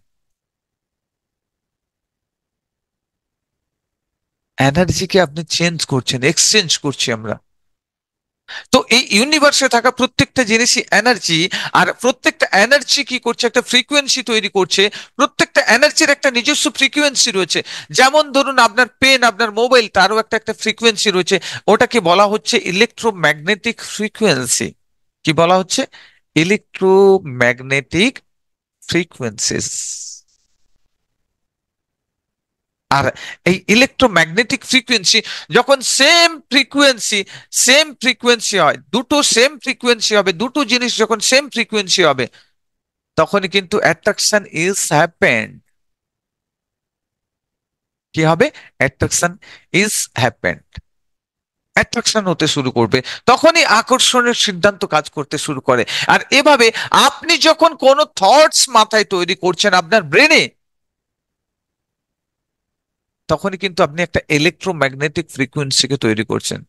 এনার্জিকে আপনি চেঞ্জ করছেন, এক্সচেঞ্জ করছি আমরা। তো এই ইউনিভার্সে থাকা প্রত্যেকটা জিনিসই এনার্জি। আর প্রত্যেকটা এনার্জি কি করছে, একটা ফ্রিকোয়েন্সি তৈরি করছে। প্রত্যেকটা এনার্জির একটা নিজস্ব ফ্রিকোয়েন্সি রয়েছে। যেমন ধরুন আপনার পেন, আপনার মোবাইল, তারও একটা একটা ফ্রিকোয়েন্সি রয়েছে। ওটাকে বলা হচ্ছে ইলেকট্রোম্যাগনেটিক ফ্রিকোয়েন্সি। কি বলা হচ্ছে? Electromagnetic frequencies. আর এই ইলেকট্রোম্যাগনেটিক ফ্রিকোয়েন্সি যখন সেম ফ্রিকোয়েন্সি হয়, দুটো সেম ফ্রিকোয়েন্সি হবে, দুটো জিনিস যখন সেম ফ্রিকোয়েন্সি হবে, তখনই কিন্তু অ্যাট্রাকশন ইজ হ্যাপেন্ড। কি হবে? Attraction is happened. অ্যাট্রাকশন হতে শুরু করবে, তখনই আকর্ষণের সিদ্ধান্ত কাজ করতে শুরু করে। আর এভাবে আপনি যখন কোনো থটস মাথায় তৈরি করছেন আপনার ব্রেনে, তখনই কিন্তু আপনি একটা ইলেকট্রোম্যাগনেটিক ফ্রিকোয়েন্সিকে তৈরি করছেন।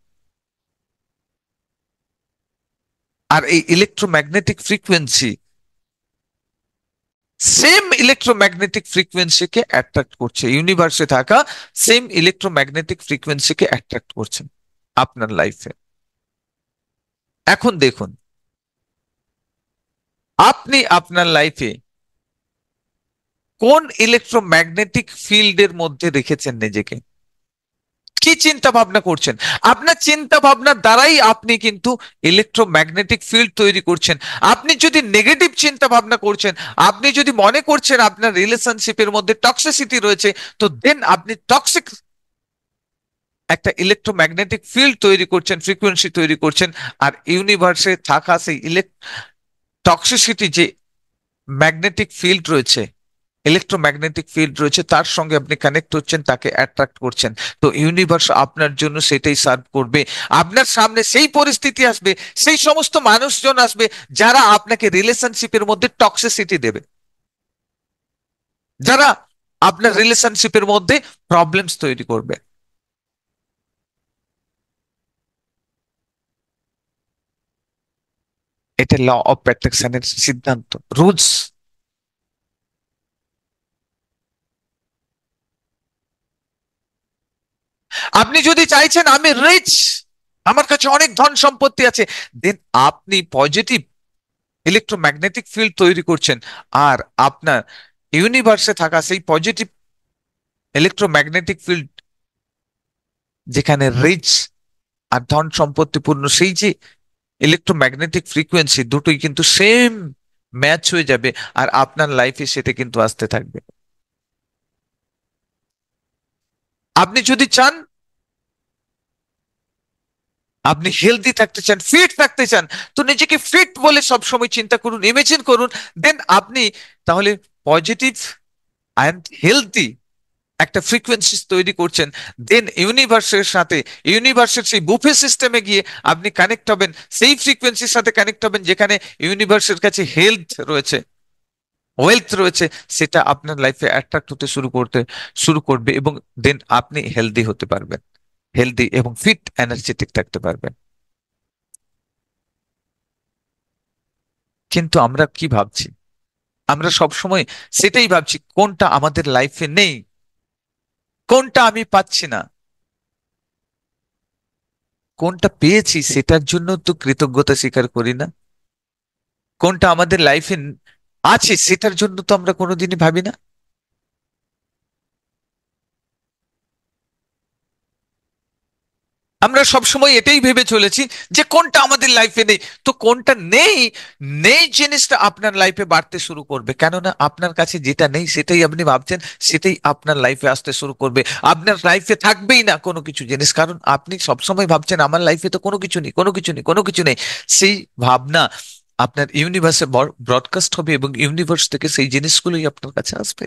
আর এই ইলেকট্রোম্যাগনেটিক ফ্রিকোয়েন্সি সেম ইলেকট্রোম্যাগনেটিক ফ্রিকোয়েন্সিকে অ্যাট্রাক্ট করছে, ইউনিভার্সে থাকা সেম ইলেকট্রোম্যাগনেটিক ফ্রিকোয়েন্সিকে অ্যাট্রাক্ট করছে আপনার লাইফে। এখন দেখুন, আপনি আপনার লাইফে কোন ইলেকট্রোম্যাগনেটিক ফিল্ডের মধ্যে রেখেছেন নিজেকে, কি চিন্তা ভাবনা করছেন। আপনার চিন্তা ভাবনার দ্বারাই আপনি কিন্তু ইলেকট্রোম্যাগনেটিক ফিল্ড তৈরি করছেন। আপনি যদি নেগেটিভ চিন্তা ভাবনা করছেন, আপনি যদি মনে করছেন আপনার রিলেশনশিপের মধ্যে টক্সিসিটি রয়েছে, তো দেন আপনি টক্সিক একটা ইলেকট্রোম্যাগনেটিক ফিল্ড তৈরি করছেন, ফ্রিকোয়েন্সি তৈরি করছেন। আর ইউনিভার্সে থাকা সেই টক্সিসিটি যে ম্যাগনেটিক ফিল্ড রয়েছে, ইলেকট্রোম্যাগনেটিক ফিল্ড রয়েছে, তার সঙ্গে আপনি কানেক্ট হচ্ছেন, তাকে অ্যাট্রাক্ট করছেন। তো ইউনিভার্স আপনার জন্য সেটাই সার্ভ করবে। আপনার সামনে সেই পরিস্থিতি আসবে, সেই সমস্ত মানুষজন আসবে যারা আপনাকে রিলেশনশিপের মধ্যে টক্সিসিটি দেবে, যারা আপনার রিলেশনশিপের মধ্যে প্রবলেমস তৈরি করবে। এটা ল অফ অ্যাট্রাকশনের সিদ্ধান্ত, রুলস। আপনি যদি চাইছেন আমি রিচ, আমার কাছে অনেক ধন সম্পত্তি আছে, দেন আপনি পজিটিভ ইলেকট্রোম্যাগনেটিক ফিল্ড তৈরি করছেন। আর আপনার ইউনিভার্সে থাকা সেই পজিটিভ ইলেকট্রোম্যাগনেটিক ফিল্ড, যেখানে রিচ আর ধন সম্পত্তিপূর্ণ সেই যে ইলেকট্রোম্যাগনেটিক ফ্রিকোয়েন্সি, দুটোই কিন্তু সেম ম্যাচ হয়ে যাবে। আর আপনার লাইফে সেটা কিন্তু আসতে থাকবে। আপনি যদি চান, আপনি হেলদি থাকতে চান, ফিট থাকতে চান, তো নিজেকে ফিট বলে সবসময় চিন্তা করুন, ইমেজিন করুন। দেন আপনি তাহলে পজিটিভ অ্যান্ড হেলদি একটা ফ্রিকোয়েন্সি তৈরি করছেন। দেন ইউনিভার্সের সাথে, ইউনিভার্সের সেই বুফে সিস্টেমে গিয়ে আপনি কানেক্ট হবেন, সেই ফ্রিকোয়েন্সির সাথে কানেক্ট হবেন যেখানে ইউনিভার্সের কাছে হেলথ রয়েছে, ওয়েলথ রয়েছে। সেটা আপনার লাইফে অ্যাট্রাক্ট হতে শুরু করবে, এবং দেন আপনি হেলদি হতে পারবেন, হেলদি এবং ফিট এনার্জেটিক থাকতে পারবেন। কিন্তু আমরা কি ভাবছি? আমরা সব সময় সেটাই ভাবছি, কোনটা আমাদের লাইফে নেই, কোনটা আমি পাচ্ছি না। কোনটা পেয়েছি সেটার জন্য তো কৃতজ্ঞতা স্বীকার করি না। কোনটা আমাদের লাইফে আছে সেটার জন্য তো আমরা কোনোদিনই ভাবি না। আমরা সবসময় এটাই ভেবে চলেছি যে কোনটা আমাদের লাইফে নেই। তো কোনটা নেই, নেই জিনিসটা আপনার লাইফে বাড়তে শুরু করবে, কেননা আপনার কাছে যেটা নেই সেটাই আপনি ভাবছেন, সেটাই আপনার লাইফে আসতে শুরু করবে। আপনার লাইফে থাকবেই না কোনো কিছু জিনিস, কারণ আপনি সবসময় ভাবছেন আমার লাইফে তো কোনো কিছু নেই, কোনো কিছু নেই, কোনো কিছু নেই। সেই ভাবনা আপনার ইউনিভার্সে ব্রডকাস্ট হবে এবং ইউনিভার্স থেকে সেই জিনিসগুলোই আপনার কাছে আসবে।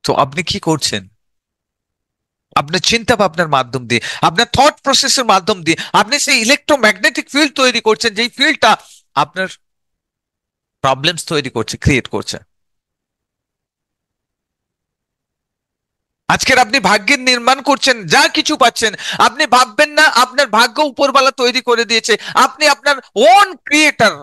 তো আপনি কি করছেন? আপনার চিন্তা ভাবনার মাধ্যম দিয়ে, আপনার থট প্রসেসের মাধ্যম দিয়ে আপনি সেই ইলেকট্রোম্যাগনেটিক ফিল্ড তৈরি করছেন, যেই ফিল্ডটা আপনার প্রবলেমস তৈরি করছে, ক্রিয়েট করছে। আজকের আপনি ভাগ্যের নির্মাণ করছেন, যা কিছু পাচ্ছেন আপনি ভাববেন না আপনার ভাগ্য উপরওয়ালা তৈরি করে দিয়েছে। আপনি আপনার ওন ক্রিয়েটার,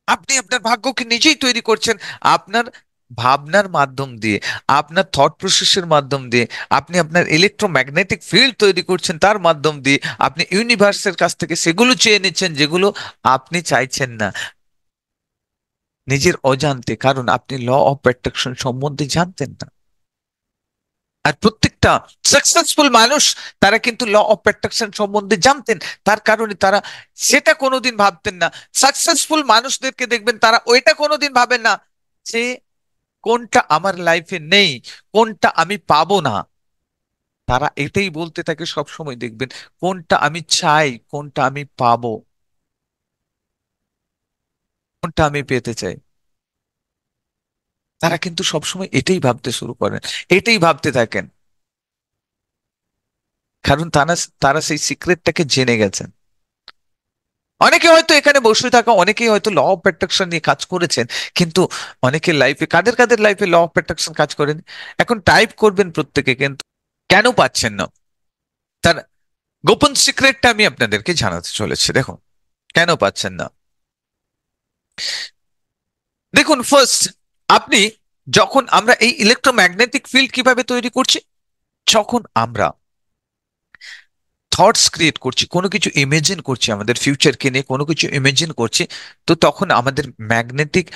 আপনি আপনার ভাগ্যকে নিজেই তৈরি করছেন। আপনার ভাবনার মাধ্যম দিয়ে, আপনার থট প্রসেসের মাধ্যম দিয়ে আপনি আপনার ইলেকট্রোম্যাগনেটিক ফিল্ড তৈরি করছেন, তার মাধ্যম দিয়ে আপনি ইউনিভার্সের কাছ থেকে সেগুলো চেয়ে নিচ্ছেন যেগুলো আপনি চাইছেন না নিজের অজান্তে, কারণ আপনি ল অফ অ্যাট্রাকশন সম্বন্ধে জানতেন না। আর প্রত্যেকটা সাকসেসফুল মানুষ তারা কিন্তু ল অফ অ্যাট্রাকশন সম্বন্ধে জানতেন, তার কারণে তারা সেটা কোনোদিন ভাবতেন না। সাকসেসফুল মানুষদেরকে দেখবেন তারা ওইটা কোনোদিন ভাবেন না যে কোনটা আমার লাইফে নেই, কোনটা আমি পাবো না। তারা এটাই বলতে থাকে সব সময়, দেখবেন কোনটা আমি চাই, কোনটা আমি পাবো, কোনটা আমি পেতে চাই। তারা কিন্তু সবসময় এটাই ভাবতে শুরু করেন, এটাই ভাবতে থাকেন, কারণ তারা তারা সেই সিক্রেটটাকে জেনে গেছেন। অনেকে হয়তো এখানে বসে থাকা অনেকেই হয়তো ল অফ অ্যাট্রাকশন নিয়ে কাজ করেছেন, কিন্তু অনেকের লাইফে, কাদের কাদের লাইফে ল অফ অ্যাট্রাকশন কাজ করেন এখন টাইপ করবেন প্রত্যেকে, কিন্তু কেন পাচ্ছেন না তার গোপন সিক্রেটটা আমি আপনাদেরকে জানাতে চলেছি। দেখুন কেন পাচ্ছেন না। দেখুন ফার্স্ট, আপনি যখন আমরা এই ইলেকট্রোম্যাগনেটিক ফিল্ড কিভাবে তৈরি করছি, যখন আমরা থটস ক্রিয়েট করছি, কোনো কিছু ইমেজিন করছি, আমাদের ফিউচারকে নিয়ে কোনো কিছু ইমেজিন করছি, তো তখন আমাদের ম্যাগনেটিক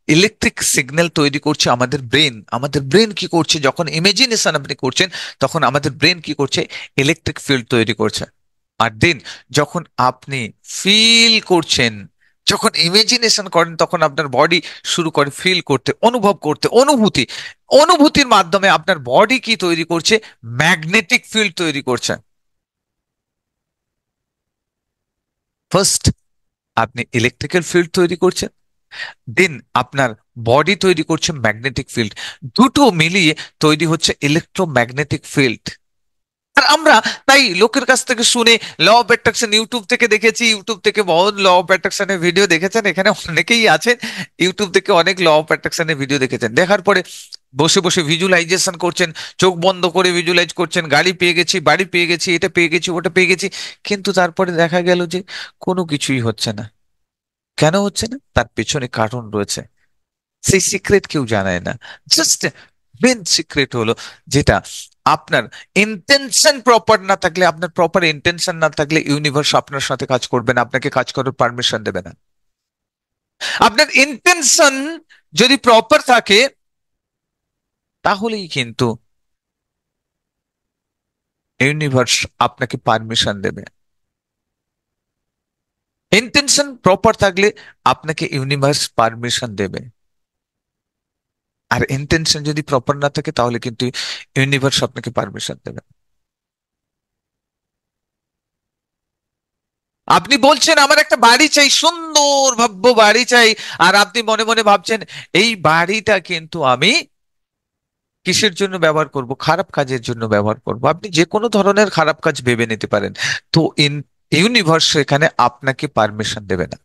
ইলেকট্রিক সিগন্যাল তৈরি করছে আমাদের ব্রেন। আমাদের ব্রেন কি করছে, যখন ইমেজিনেশন আপনি করছেন তখন আমাদের ব্রেন কি করছে, ইলেকট্রিক ফিল্ড তৈরি করছে। আর দেন যখন আপনি ফিল করছেন, যখন ইমেজিনেশন করেন, তখন আপনার বডি শুরু করে ফিল করতে, অনুভব করতে, অনুভূতি, অনুভূতির মাধ্যমে আপনার বডি কি তৈরি করছে, ম্যাগনেটিক ফিল্ড তৈরি করছে। ফার্স্ট আপনি ইলেকট্রিক্যাল ফিল্ড তৈরি করছেন, দেন আপনার বডি তৈরি করছে ম্যাগনেটিক ফিল্ড, দুটো মিলিয়ে তৈরি হচ্ছে ইলেকট্রোম্যাগনেটিক ফিল্ড। আর আমরা তাই লোকের কাছ থেকে শুনে ল অফ অ্যাট্রাকশন ইউটিউব থেকে দেখেছি, ইউটিউব থেকে বহুত ল অফ অ্যাট্রাকশনের ভিডিও দেখেছেন, এখানে অনেকেই আছেন ইউটিউব থেকে অনেক ল অফ অ্যাট্রাকশনের ভিডিও দেখেছেন, দেখার পরে বসে বসে ভিজুয়ালাইজেশন করছেন, চোখ বন্ধ করে ভিজুয়ালাইজ করছেন, গাড়ি পেয়ে গেছি, বাড়ি পেয়ে গেছি, এটা পেয়ে গেছি, ওটা পেয়ে গেছি, কিন্তু তারপরে দেখা গেল যে কোনো কিছুই হচ্ছে না। কেন হচ্ছে না, তার পেছনে কারণ রয়েছে, সেই সিক্রেট কেউ জানায় না। জাস্ট মেন সিক্রেট হলো যেটা, আপনার ইন্টেনশন প্রপার না থাকলে, আপনার প্রপার ইন্টেনশন না থাকলে ইউনিভার্স আপনার সাথে কাজ করবে না, আপনাকে কাজ করার পারমিশন দেবে না। আপনার ইন্টেনশন যদি প্রপার থাকে তাহলেই কিন্তু ইউনিভার্স আপনাকে পারমিশন দেবে। ইন্টেনশন প্রপার থাকলে আপনাকে ইউনিভার্স পারমিশন দেবে, আর ইন্টেনশন যদি প্রপার না থাকে তাহলে কিন্তু ইউনিভার্স আপনাকে পারমিশন দেবে না। আপনি বলছেন আমার একটা বাড়ি চাই, সুন্দর ভব্য বাড়ি চাই, আর আপনি মনে মনে ভাবছেন এই বাড়িটা কিন্তু আমি কিসের জন্য ব্যবহার করব, খারাপ কাজের জন্য ব্যবহার করব। আপনি যে কোনো ধরনের খারাপ কাজ ভেবে নিতে পারেন, তো ইউনিভার্স এখানে আপনাকে পারমিশন দেবে না।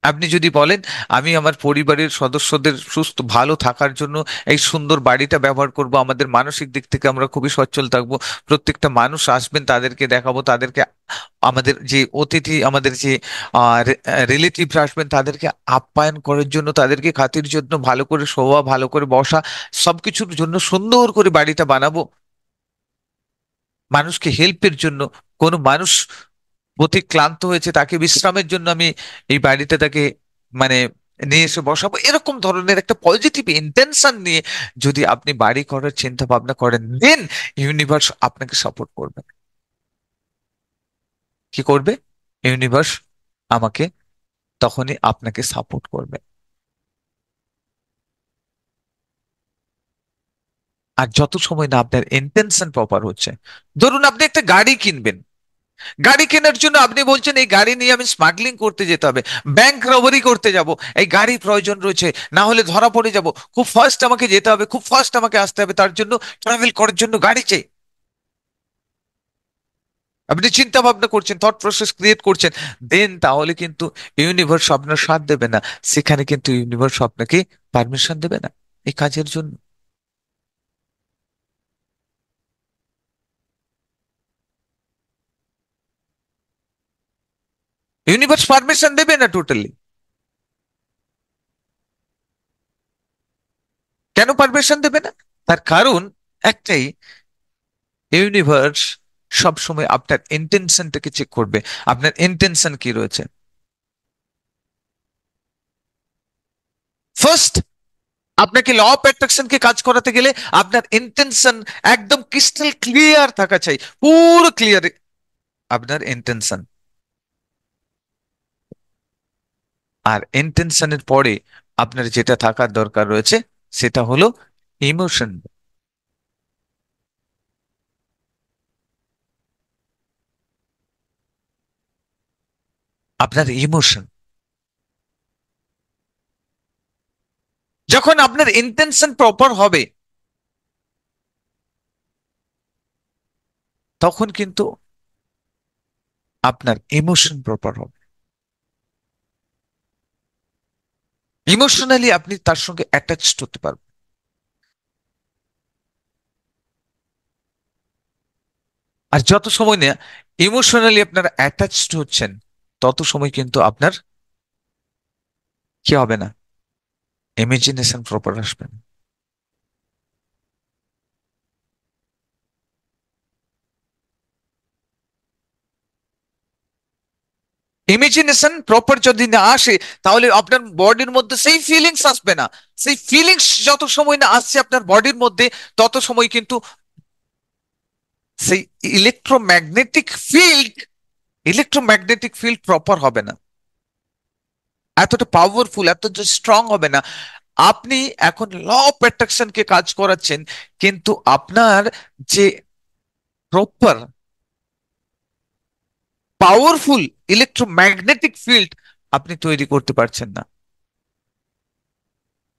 আপনি যদি বলেন আমি আমার পরিবারের সদস্যদের সুস্থ ভালো থাকার জন্য এই সুন্দর বাড়িটা ব্যবহার করব, আমাদের মানসিক দিক থেকে আমরা খুবই সচ্ছল থাকবো, প্রত্যেকটা মানুষ আসবেন তাদেরকে দেখাবো, তাদেরকে আমাদের যে অতিথি, আমাদের যে রিলেটিভ আসবেন তাদেরকে আপ্যায়ন করার জন্য, তাদেরকে খাতির জন্য, ভালো করে শোয়া, ভালো করে বসা, সবকিছুর জন্য সুন্দর করে বাড়িটা বানাবো, মানুষকে হেল্পের জন্য, কোনো মানুষ প্রতি ক্লান্ত হয়েছে, তাকে বিশ্রামের জন্য আমি এই বাড়িতে তাকে মানে নিয়ে এসে বসাবো, এরকম ধরনের একটা পজিটিভ ইন্টেনশন নিয়ে যদি আপনি বাড়ি করার চিন্তা ভাবনা করেন, দেন ইউনিভার্স আপনাকে সাপোর্ট করবে। কি করবে? ইউনিভার্স আমাকে তখনই আপনাকে সাপোর্ট করবে। আর যত সময় না আপনার ইন্টেনশন প্রপার হচ্ছে, ধরুন আপনি একটা গাড়ি কিনবেন, গাড়ি কেনার জন্য আপনি বলছেন এই গাড়ি নিয়ে আমি স্মাগলিং করতে যেতে হবে, ব্যাংক রবারি করতে যাব, এই গাড়ি প্রয়োজন রয়েছে, না হলে ধরা পড়ে যাব, খুব ফাস্ট আমাকে যেতে হবে, খুব ফাস্ট আমাকে আসতে হবে, তার জন্য ট্রাভেল করার জন্য গাড়ি চাই। আপনি চিন্তা ভাবনা করছেন, থট প্রসেস ক্রিয়েট করছেন, দেন তাহলে কিন্তু ইউনিভার্স আপনার সাথ দেবে না, সেখানে কিন্তু ইউনিভার্স আপনাকে পারমিশন দেবে না এই কাজের জন্য। ইউনিভার্স পারমিশন দেবে না টোটালি। কেন পারমিশন দেবে না? তার কারণ একটাই, ইউনিভার্স সবসময় আপনার ইন্টেনশনটাকে চেক করবে, আপনার ইন্টেনশন কি রয়েছে। ফার্স্ট, আপনাকে ল অফ অ্যাট্রাকশনকে কাজ করাতে গেলে আপনার ইন্টেনশন একদম ক্রিস্টাল ক্লিয়ার থাকা চাই, পুরো ক্লিয়ার আপনার ইন্টেনশন। আর ইন্টেনশনের পরে আপনার যেটা থাকার দরকার রয়েছে সেটা হলো ইমোশন। আপনার ইমোশন, যখন আপনার ইন্টেনশন প্রপার হবে তখন কিন্তু আপনার ইমোশন প্রপার হবে। ইমোশনালি আপনি তার সঙ্গে অ্যাটাচড হতে পারবেন। আর যত সময় না ইমোশনালি আপনারা অ্যাটাচড হচ্ছেন, তত সময় কিন্তু আপনার কি হবে না, ইমাজিনেশন প্রপার আসবে না। ইমাজিনেশন প্রপার যদি না আসে, তাহলে আপনার বডির মধ্যে সেই ফিলিংস আসবে না। সেই ফিলিংস যত সময় না আসছে আপনার বডির মধ্যে, তত সময় কিন্তু সেই electromagnetic field electromagnetic field proper হবে না, এতটা পাওয়ারফুল, এত স্ট্রং হবে না। আপনি এখন ল অফ অ্যাট্রাকশনকে কাজ করাচ্ছেন, কিন্তু আপনার যে প্রপার পাওয়ারফুল ইলেকট্রোম্যাগনেটিক ফিল্ড আপনি তৈরি করতে পারছেন না।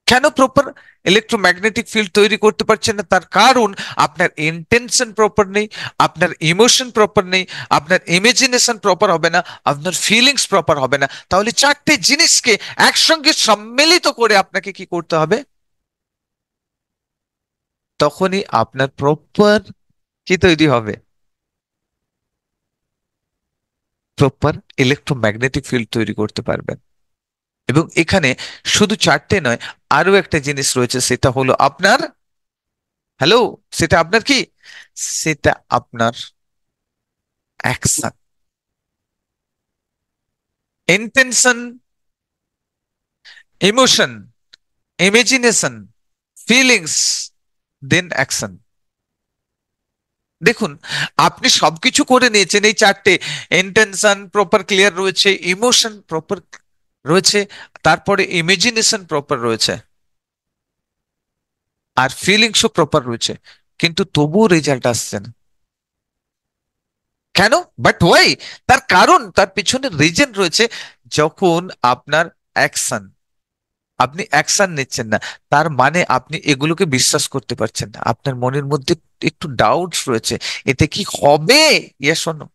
কেন প্রপার ইলেকট্রোম্যাগনেটিক ফিল্ড তৈরি করতে পারছেন না? তার কারণ আপনার ইন্টেনশন প্রপার নেই, আপনার ইমোশন প্রপার নেই, আপনার ইমাজিনেশন প্রপার হবে না, আপনার ফিলিংস প্রপার হবে না। তাহলে চারটে জিনিসকে একসঙ্গে সম্মিলিত করে আপনাকে কি করতে হবে? তখনই আপনার প্রপার কি তৈরি হবে? প্রপার ইলেকট্রোম্যাগনেটিক ফিল্ড তৈরি করতে পারবেন। এবং এখানে শুধু চারটে নয়, আরো একটা জিনিস রয়েছে, সেটা হলো আপনার, হ্যালো, সেটা আপনার কি, সেটা আপনার action. Intention, emotion, imagination, feelings, then action. দেখুন, আপনি সবকিছু করে নিয়েছেন, এই চারটে, ইন্টেনশন প্রপার ক্লিয়ার রয়েছে, ইমোশন প্রপার রয়েছে, তারপরে ইমাজিনেশন প্রপার রয়েছে, আর ফিলিংসও প্রপার রয়েছে, কিন্তু তবুও রেজাল্ট আসছে না। কেন? But why? তার কারণ, তার পিছনে রিজন রয়েছে। যখন আপনার অ্যাকশন, আপনি অ্যাকশন নিচ্ছেন না, তার মানে আপনি এগুলোকে বিশ্বাস করতে পারছেন না, আপনার মনের মধ্যে একটু ডাউটস রয়েছে, এতে কি হবে, ইয়ে শোনো।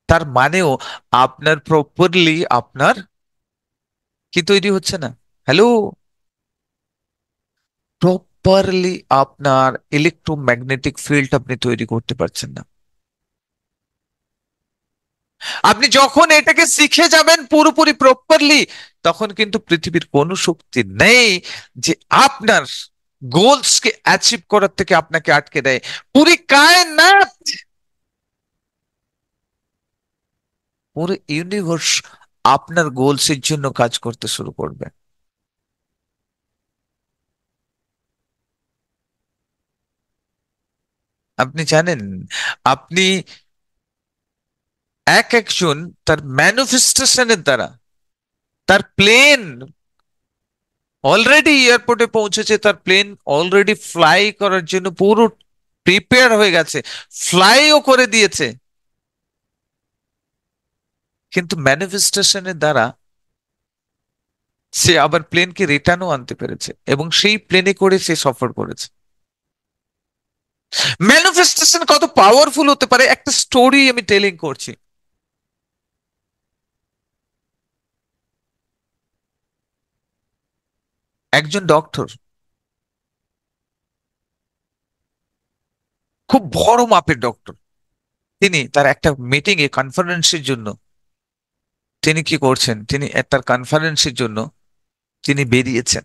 তার মানেও আপনার প্রপারলি আপনার কি তৈরি হচ্ছে না, হ্যালো, প্রপারলি আপনার ইলেকট্রোম্যাগনেটিক ফিল্ড আপনি তৈরি করতে পারছেন না। আপনি যখন এটাকে শিখে যাবেন পুরোপুরি প্রপারলি, তখন কিন্তু পৃথিবীর কোনো শক্তি নেই যে আপনার গোলস কে অ্যাচিভ করার থেকে আপনাকে আটকে দেয়। পুরি কায়নাত, পুরো ইউনিভার্স আপনার গোলস এর জন্য কাজ করতে শুরু করবে। আপনি জানেন, আপনি এক একজন তার ম্যানিফেস্টেশনের দ্বারা, তার প্লেন অলরেডি এয়ারপোর্টে পৌঁছেছে, তার প্লেন অলরেডি ফ্লাই করার জন্য পুরো প্রিপেয়ার হয়ে গেছে, ফ্লাইও করে দিয়েছে, কিন্তু ম্যানিফেস্টেশনের দ্বারা সে আবার প্লেনকে রিটার্নও আনতে পেরেছে এবং সেই প্লেনে করে সে সফর করেছে। ম্যানিফেস্টেশন কত পাওয়ারফুল হতে পারে, একটা স্টোরি আমি টেলিং করছি। একজন ডক্টর, খুব বড় মাপের ডক্টর, তিনি তার একটা মিটিং এ, কনফারেন্সের জন্য তিনি কি করছেন, তিনি তার কনফারেন্সের জন্য তিনি বেরিয়েছেন,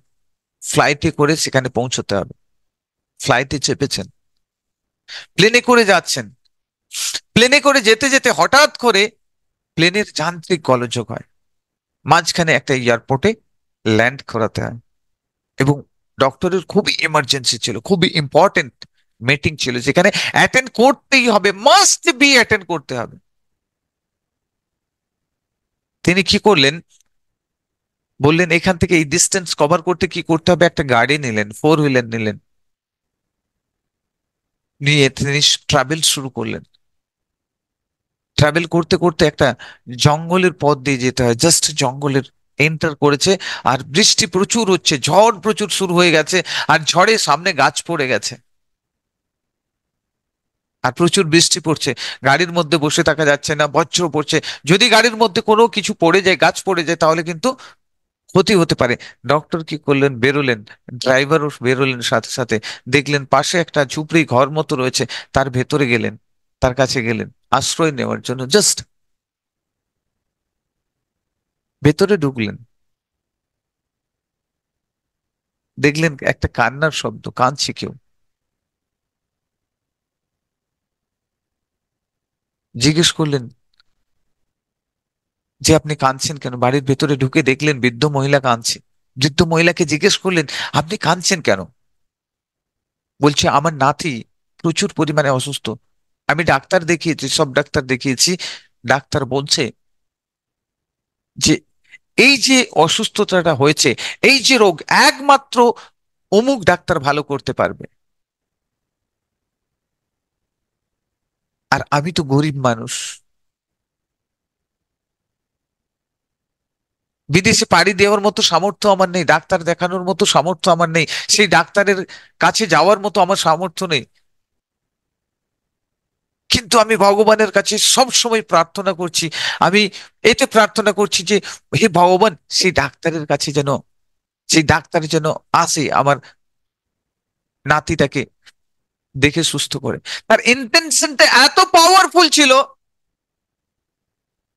ফ্লাইটে করে সেখানে পৌঁছতে হবে। ফ্লাইটে চেপেছেন, প্লেনে করে যাচ্ছেন, প্লেনে করে যেতে যেতে হঠাৎ করে প্লেনের যান্ত্রিক গোলযোগ হয়, মাঝখানে একটা এয়ারপোর্টে ল্যান্ড করাতে হয়। এবং ডক্টরের খুবই এমার্জেন্সি ছিল, খুবই ইম্পর্টেন্ট মিটিং ছিল, যেখানে অ্যাটেন্ড করতেই হবে, মাস্ট বি অ্যাটেন্ড করতে হবে। তিনি কি করলেন, বললেন এখান থেকে এই ডিস্টেন্স কভার করতে কি করতে হবে, একটা গাড়ি নিলেন, 4 হুইলার নিলেন, নিয়ে তিনি ট্রাভেল শুরু করলেন। ট্রাভেল করতে করতে একটা জঙ্গলের পথ দিয়ে যেতে হয়, জাস্ট জঙ্গলের এন্টার করেছে, আর বৃষ্টি প্রচুর হচ্ছে, ঝড় প্রচুর শুরু হয়ে গেছে, আর ঝড়ে সামনে গাছ পড়ে গেছে, আর প্রচুর বৃষ্টি পড়ছে, গাড়ির মধ্যে বসে থাকা যাচ্ছে না, বজ্র পড়ছে, যদি গাড়ির মধ্যে কোনো কিছু পড়ে যায়, গাছ পড়ে যায়, তাহলে কিন্তু ক্ষতি হতে পারে। ডক্টর কি করলেন, বেরোলেন, ড্রাইভারও বেরোলেন সাথে সাথে, দেখলেন পাশে একটা ঝুপড়ি ঘর মতো রয়েছে, তার ভেতরে গেলেন, তার কাছে গেলেন আশ্রয় নেওয়ার জন্য, জাস্ট ভেতরে ঢুকলেন, দেখলেন একটা কান্নার শব্দ, কাঁদছে কেউ। জিজ্ঞেস করলেন যে আপনি কাঁদছেন কেন, বাড়ির ভেতরে ঢুকে দেখলেন বৃদ্ধ মহিলা কাঁদছে। বৃদ্ধ মহিলাকে জিজ্ঞেস করলেন আপনি কাঁদছেন কেন, বলছে আমার নাতি প্রচুর পরিমাণে অসুস্থ, আমি ডাক্তার দেখিয়েছি, সব ডাক্তার দেখিয়েছি, ডাক্তার বলছে যে এই যে অসুস্থতাটা হয়েছে, এই যে রোগ, একমাত্র অমুক ডাক্তার ভালো করতে পারবে, আর আমি তো গরিব মানুষ, বিদেশে পাড়ি দেওয়ার মতো সামর্থ্য আমার নেই, ডাক্তার দেখানোর মতো সামর্থ্য আমার নেই, সেই ডাক্তারের কাছে যাওয়ার মতো আমার সামর্থ্য নেই, কিন্তু আমি ভগবানের কাছে সব সময় প্রার্থনা করছি, আমি এতে প্রার্থনা করছি যে হে ভগবান, সেই ডাক্তারের কাছে যেন, সেই ডাক্তার যেন আসে আমার নাতিটাকে দেখে সুস্থ করে। তার ইন্টেনশনটা এত পাওয়ারফুল ছিল,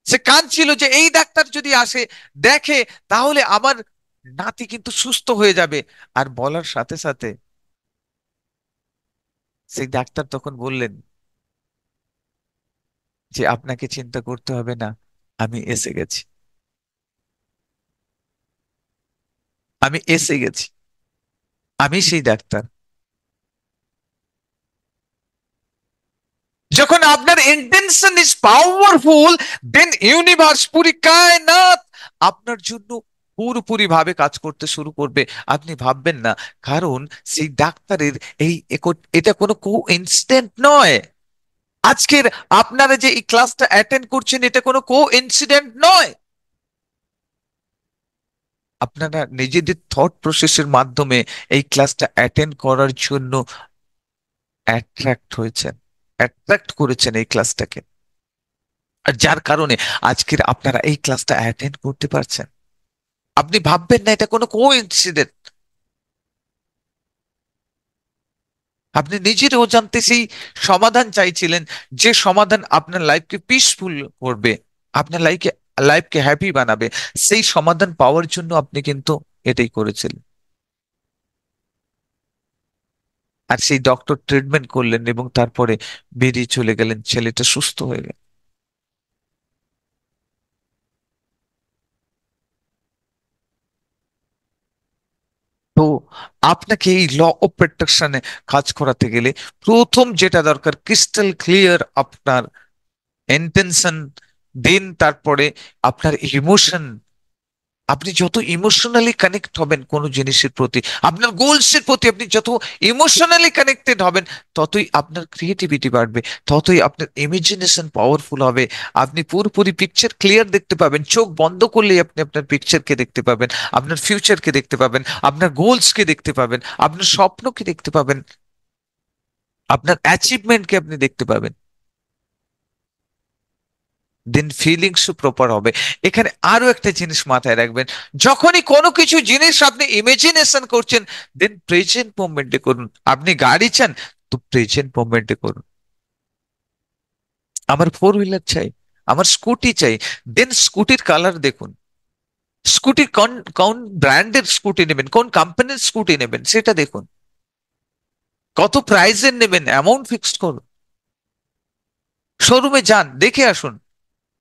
সে কাঁদছিল যে এই ডাক্তার যদি আসে, দেখে, তাহলে আমার নাতি কিন্তু সুস্থ হয়ে যাবে। আর বলার সাথে সাথে সেই ডাক্তার তখন বললেন যে আপনাকে চিন্তা করতে হবে না, আমি এসে গেছি, আমি এসে গেছি, আমি সেই ডাক্তার। যখন আপনার intention is powerful, then universe, পুরি কায়নাত আপনার জন্য পুরোপুরি ভাবে কাজ করতে শুরু করবে। আপনি ভাববেন না, কারণ সেই ডাক্তারের এই এটা কোনো কো ইনসিডেন্ট নয়। আজকের আপনারা যে এই ক্লাসটা অ্যাটেন্ড করছেন, এটা কোনো কো ইনসিডেন্ট নয়। আপনারা নিজেদের থট প্রসেসের মাধ্যমে এই ক্লাসটা অ্যাটেন্ড করার জন্য অ্যাট্রাক্ট হয়েছেন, অ্যাট্রাক্ট করেছেন এই ক্লাসটাকে, আর যার কারণে আজকের আপনারা এই ক্লাসটা অ্যাটেন্ড করতে পারছেন। আপনি ভাববেন না এটা কোনো কোইন্সিডেন্ট, আপনি নিজের অজান্তে সেই সমাধান চাইছিলেন, যে সমাধান আপনার লাইফকে পিসফুল করবে, আপনার লাইফকে লাইফকে হ্যাপি বানাবে, সেই সমাধান পাওয়ার জন্য আপনি কিন্তু এটাই করেছিলেন। আর সেই ডক্টর ট্রিটমেন্ট করলেন এবং তারপরে বেরিয়ে চলে গেলেন, ছেলেটা সুস্থ হয়ে গেল। তো আপনাকে এই ল অফ প্রোটেকশনে কাজ করাতে গেলে প্রথম যেটা দরকার, ক্রিস্টাল ক্লিয়ার আপনার ইন্টেনশন, দেন তারপরে আপনার ইমোশন। আপনি যত ইমোশনালি কানেক্ট হবেন কোনো জিনিসের প্রতি, আপনার গোলস এর প্রতি আপনি যত ইমোশনালি কানেক্টেড হবেন, ততই আপনার ক্রিয়েটিভিটি বাড়বে, ততই আপনার ইমাজিনেশন পাওয়ারফুল হবে। আপনি পুরোপুরি পিকচার ক্লিয়ার দেখতে পাবেন, চোখ বন্ধ করলেই আপনি আপনার পিকচারকে দেখতে পাবেন, আপনার ফিউচারকে দেখতে পাবেন, আপনার গোলসকে দেখতে পাবেন, আপনার স্বপ্নকে দেখতে পাবেন, আপনার অ্যাচিভমেন্টকে আপনি দেখতে পাবেন। দেন ফিলিংস প্রপার হবে। এখানে আরো একটা জিনিস মাথায় রাখবেন, যখনই কোনো কিছু জিনিস আপনি ইমাজিনেশন করছেন, দেন প্রেজেন্ট মোমেন্টে করুন। আপনি গাড়ি চান তো প্রেজেন্ট মোমেন্টে করুন। আমার ফোর হুইলার চাই, আমার স্কুটি চাই, দেন স্কুটির কালার দেখুন। স্কুটির কোন কোন ব্র্যান্ডের স্কুটি নেবেন, কোন কোম্পানির স্কুটি নেবেন সেটা দেখুন। কত প্রাইসের নেবেন অ্যামাউন্ট ফিক্সড করুন। শোরুমে যান, দেখে আসুন।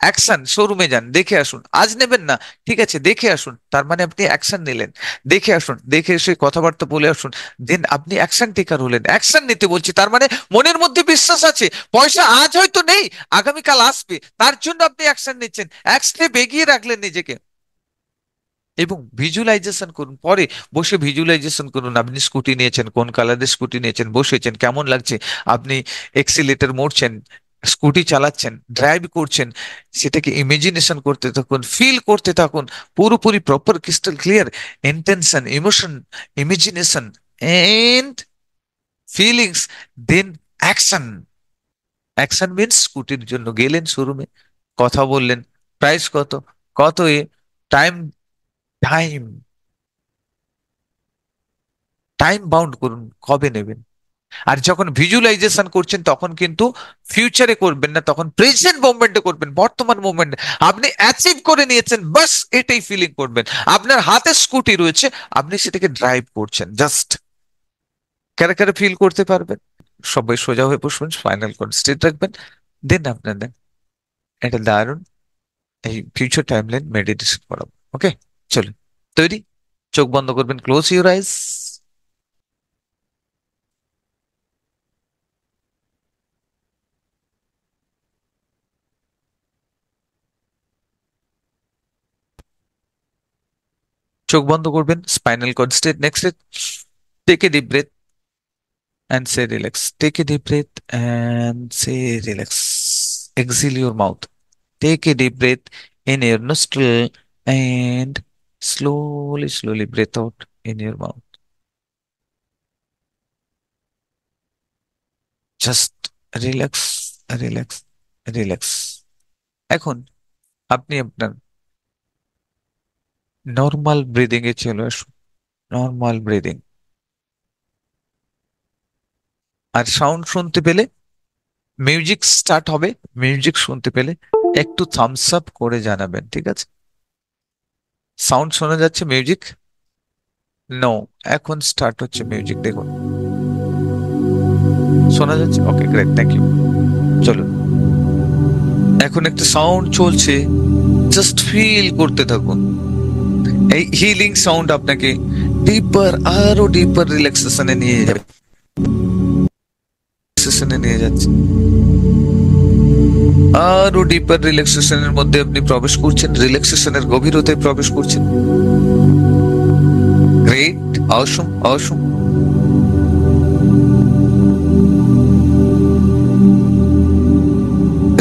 অ্যাকশন, শোরুমে যান, দেখে আসুন। আজ নেবেন না, ঠিক আছে দেখে আসুন, তার মানে আপনি অ্যাকশন নিলেন। দেখে আসুন, দেখে এসে কথাবার্তা বলে আসুন, দেন আপনি অ্যাকশন টেকার হলেন। অ্যাকশন নিতে বলছি তার মানে মনের মধ্যে বিশ্বাস আছে, পয়সা আজ হয়তো নেই, আগামীকাল আসবে, তার জন্য আপনি অ্যাকশন নিচ্ছেন। এক স্টেপ এগিয়ে রাখলেন নিজেকে। এবং ভিজুয়ালাইজেশন করুন, পরে বসে ভিজুয়ালাইজেশন করুন। আপনি স্কুটি নিয়েছেন, কোন কালারের স্কুটি নিয়েছেন, বসেছেন, কেমন লাগছে, আপনি এক্সিলেটর মোড়ছেন, স্কুটি চালাচ্ছেন, ড্রাইভ করছেন, সেটাকে ইমাজিনেশন করতে থাকুন, ফিল করতে থাকুন। পুরোপুরি proper crystal clear intention, emotion, imagination and feelings, then action. Action means স্কুটির জন্য গেলেন শোরুমে, কথা বললেন, প্রাইস কত, কত এ, টাইম, টাইম টাইম বাউন্ড করুন, কবে নেবেন। আর যখন ভিজুয়ালাইজেশন করছেন তখন কিন্তু ফিউচারে করবেন না, তখন প্রেজেন্ট মোমেন্টে করবেন, বর্তমান মোমেন্টে। আপনি অ্যাচিভ করে নিয়েছেন, বাস এটাই ফিলিং করবেন। আপনার হাতে স্কুটি রয়েছে, আপনি সেটাকে ড্রাইভ করছেন, জাস্ট কারা কারা ফিল করতে পারবেন। সবাই সোজা হয়ে বসবেন, স্পাইনাল কর্ড স্ট্রেট রাখবেন, দেন আপনার দেন এটা দারুণ এই ফিউচার টাইমলাইন মেডিটেশন করাবো। ওকে, চলুন, তৈরি? চোখ বন্ধ করবেন, ক্লোজ ইউর আইজ। চোখ বন্ধ করবেন, spinal cord straight, next take a deep breath and say relax. Take a deep breath and say relax. Exhale your mouth. Take a deep breath in your nostril and slowly, slowly breathe out in your mouth. Just relax, relax, relax. এখন আপনি আপনার normal breathing এ চলে আসুন, normal breathing. আর sound শুনতে পেলে, music start হবে, music শুনতে পেলে একটু থামস আপ করে জানাবেন, ঠিক আছে? সাউন্ড শোনা যাচ্ছে, মিউজিক? নো, এখন স্টার্ট হচ্ছে মিউজিক, দেখুন শোনা যাচ্ছে। ওকে, গ্রেট, থ্যাংক ইউ। চলুন, এখন একটা সাউন্ড চলছে, জাস্ট ফিল করতে থাকুন। এই হিলিং সাউন্ড আপনাকে ডিপার, আরো ডিপার রিল্যাক্সেশনে নিয়ে যাবে, রিল্যাক্সেশনে নিয়ে যাচ্ছে। আরো ডিপার রিল্যাক্সেশনের মধ্যে আপনি প্রবেশ করছেন, রিল্যাক্সেশনের গভীরতায় প্রবেশ করছেন। গ্রেট, অসম, অসম।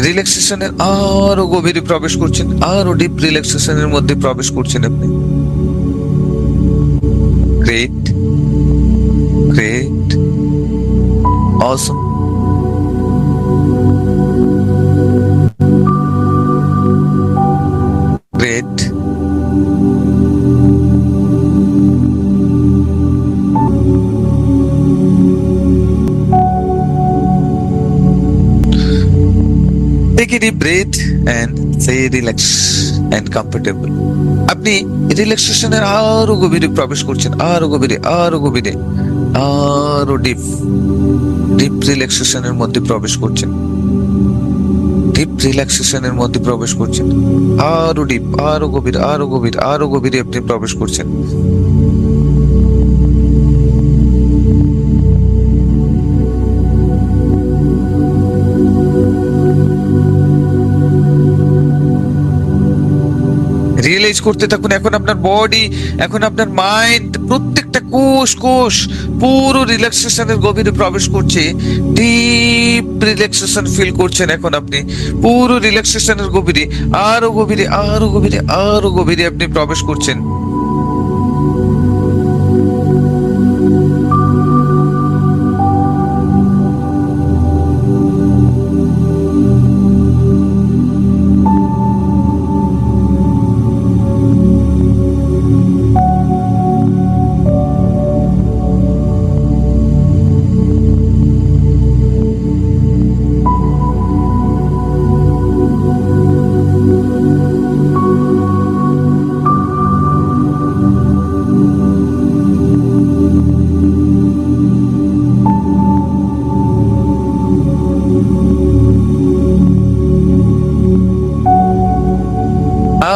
রিল্যাক্সেশনের আরো গভীরে প্রবেশ করছেন, আরো ডিপ রিল্যাক্সেশনের মধ্যে প্রবেশ করছেন আপনি। Great, great, Assam. Great. Take a deep breath and say relax and comfortable. আপনি রিল্যাক্সেশনের আরো গভীরে প্রবেশ করছেন, আরো গভীরে, আরো গভীরে। আরো ডিপ ডিপ রিল্যাক্সেশনের মধ্যে প্রবেশ করছেন, ডিপ রিল্যাক্সেশনের মধ্যে প্রবেশ করছেন, আরো ডিপ, আরো গভীর, আরো গভীর, আরো গভীরে আপনি প্রবেশ করছেন। রিয়েলাইজ করতে থাকুন এখন আপনার বডি, এখন আপনার মাইন্ড, প্রত্যেকটা কোষ কোষ পুরো রিল্যাক্সেশনের গভীরে প্রবেশ করছে। ডিপ রিল্যাক্সেশন ফিল করছেন এখন আপনি, পুরো রিল্যাক্সেশনের গভীরে, আরো গভীরে, আরো গভীরে, আরো গভীরে আপনি প্রবেশ করছেন।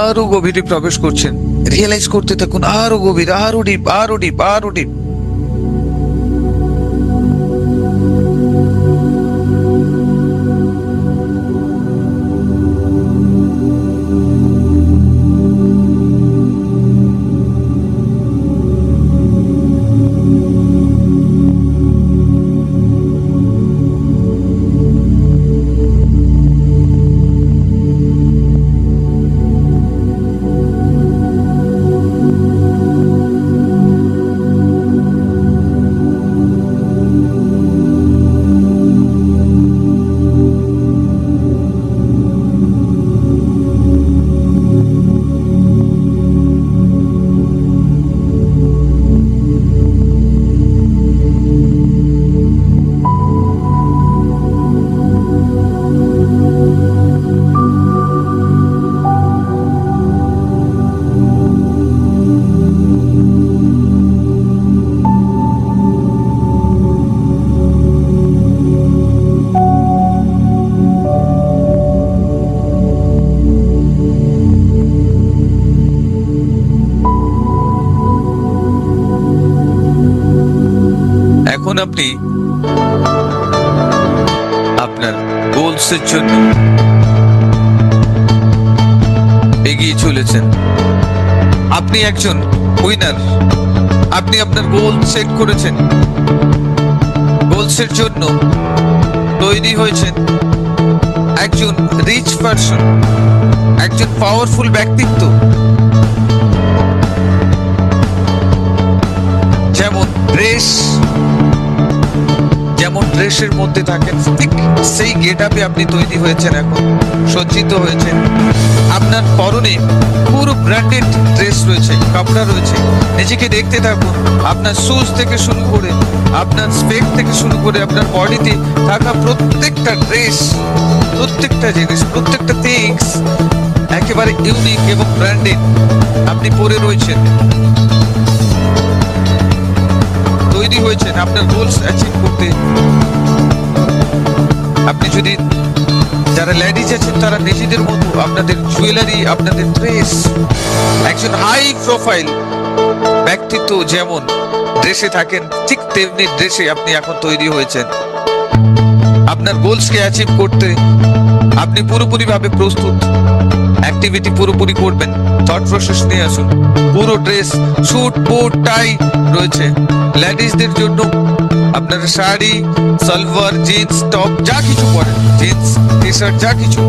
আরো গভীরে প্রবেশ করছেন, রিয়েলাইজ করতে থাকুন আরো গভীর, আরো ডিপ, আরো ডিপ, আরো ডিপ। এখন আপনি আপনার গোলসের জন্য এগিয়ে চলেছেন। আপনি একজন উইনার, আপনি আপনার গোল সেট করেছেন, গোলসের জন্য তৈরি হয়েছেন একজন রিচ পারসন, একজন পাওয়ারফুল ব্যক্তিত্ব। যেমন ড্রেস, যেমন ড্রেসের মধ্যে থাকেন ঠিক সেই গেট আপে আপনি তৈরি হয়েছেন, এখন সজ্জিত হয়েছেন। আপনার পরনে পুরো ব্র্যান্ডেড ড্রেস রয়েছে, কাপড়া রয়েছে। নিজেকে দেখতে থাকুন, আপনার শুজ থেকে শুরু করে, আপনার স্পেক থেকে শুরু করে, আপনার বডিতে থাকা প্রত্যেকটা ড্রেস, প্রত্যেকটা জিনিস, প্রত্যেকটা থিংস একেবারে ইউনিক এবং ব্র্যান্ডেড আপনি পরে রয়েছেন, তৈরি হয়েছেন আপনার গোলস অ্যাচিভ করতে। আপনি যদি, যারা লেডিজ আছেন তারা নিজেদের মতো আপনাদের জুয়েলারি, আপনাদের ড্রেস, একজন হাই প্রোফাইল ব্যক্তিত্ব যেমন ড্রেসে থাকেন ঠিক তেমনি ড্রেসে আপনি এখন তৈরি হয়েছেন। আপনার গোলসকে অ্যাচিভ করতে আপনি পুরোপুরি ভাবে প্রস্তুত। অ্যাক্টিভিটি পুরোপুরি করবেন, থট প্রসেস নিয়ে আসুন। পুরো ড্রেস, স্যুট, বুট, টাই রয়েছে। লেডিসদের জন্য আপনারা শাড়ি, সালোয়ার, জিন্স, টপ যা কিছু পরেন, জিন্স, টি শার্ট যা কিছু,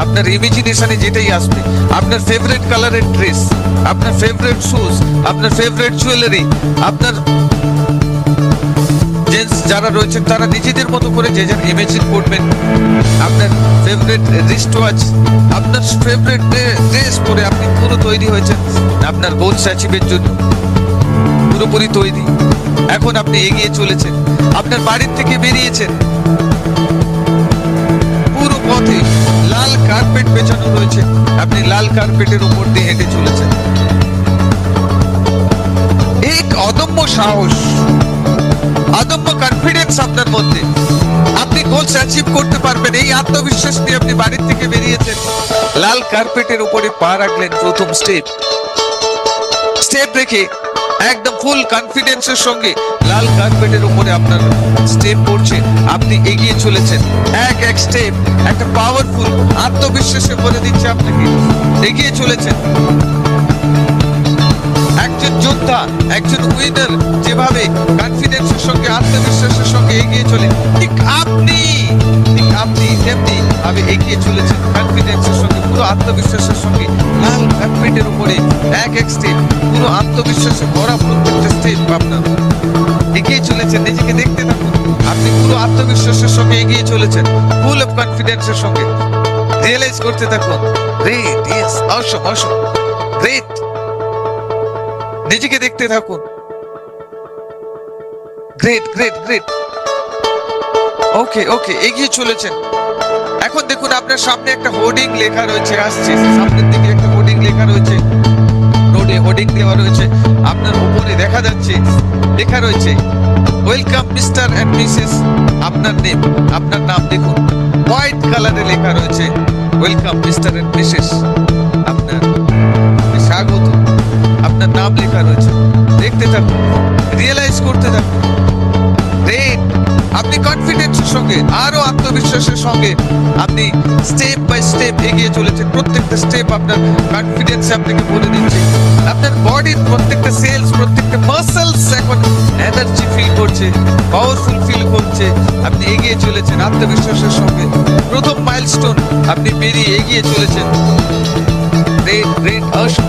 আপনার ইমাজিনেশনে যেটাই আসবে, আপনার ফেভারিট কালারের ড্রেস, আপনার ফেভারিট শুজ, আপনার ফেভারিট জুয়েলারি, আপনার জেন্টস যারা রয়েছেন তারা নিজেদের মতো করে যে যার ইমেজিন করবেন। আপনার ফেভারিট রিস্ট ওয়াচ, আপনার ফেভারিট ড্রেস পরে আপনি পুরো তৈরি হয়েছেন আপনার গোলস অ্যাচিভের জন্য, পুরোপুরি তৈরি। এখন আপনি এগিয়ে চলেছেন, আপনার বাড়ির থেকে বেরিয়েছেন, পুরো পথে লাল কার্পেট পেছানো রয়েছে, আপনি লাল কার্পেটের উপর দিয়ে হেঁটে চলেছেন। এক অদম্য সাহস, করতে পারবেন, এই আত্মবিশ্বাস নিয়ে আপনি বাড়ির থেকে বেরিয়েছেন। লাল কার্পেটের উপরে পা রাখলেন, প্রথম স্টেপ রেখে একদম ফুল কনফিডেন্সের সঙ্গে লাল কার্পেটের উপরে আপনার স্টেপ পড়ছে, আপনি এগিয়ে চলেছেন। এক স্টেপ একটা পাওয়ারফুল আত্মবিশ্বাসে বলে দিচ্ছে আপনাকে এগিয়ে চলেছেন। একজন যোদ্ধা, একজন উইনার যেভাবে কনফিডেন্সের সঙ্গে আত্মবিশ্বাসের সঙ্গে এগিয়ে চলে, ঠিক আপনি তেমনি ভাবে এগিয়ে চলেছেন কনফিডেন্সের সঙ্গে, পুরো আত্মবিশ্বাসের সঙ্গে লাল কার্পেটের উপরে এক স্টেপ, পুরো আত্মবিশ্বাসে ভরা প্রত্যেকটা স্টেপ আপনার এগিয়ে চলেছেন। নিজেকে দেখতে থাকুন, আপনি পুরো আত্মবিশ্বাসের সঙ্গে এগিয়ে চলেছেন, ফুল অফ কনফিডেন্সের সঙ্গে। রিয়েলাইজ করতে থাকুন, গ্রেট, ইয়েস, অসম, গ্রেট। নিজেকে দেখতে থাকুন, গ্রেট। ওকে, এগিয়ে চলেছেন। এখন দেখুন আপনার সামনে একটা হোর্ডিং লেখা রয়েছে, আসছে সামনের দিকে একটা হোর্ডিং লেখা রয়েছে, রোডে হোর্ডিং দেওয়া রয়েছে, আপনার উপরে দেখা যাচ্ছে লেখা রয়েছে ওয়েলকাম মিস্টার এন্ড মিসেস, আপনার নেম, আপনার নাম দেখুন হোয়াইট কালারে লেখা রয়েছে ওয়েলকাম মিস্টার এন্ড মিসেস, আপনার স্বাগত, আপনার নাম লেখা রয়েছে। দেখতে থাকুন, রিয়েলাইজ করতে থাকুন, গ্রেট। আপনি কনফিডেন্সের সঙ্গে আরো আত্মবিশ্বাসের সঙ্গে আপনি স্টেপ বাই স্টেপ এগিয়ে চলেছেন। প্রত্যেকটা স্টেপ আপনার কনফিডেন্স আপনাকে বলে দিচ্ছে, আপনার বডির প্রত্যেকটা সেলস, প্রত্যেকটা মাসলস এখন এনার্জি ফিল করছে, পাওয়ারফুল ফিল করছে। আপনি এগিয়ে চলেছেন আত্মবিশ্বাসের সঙ্গে। প্রথম মাইলস্টোন আপনি পেরিয়ে এগিয়ে চলেছেন, গ্রেট, অসম,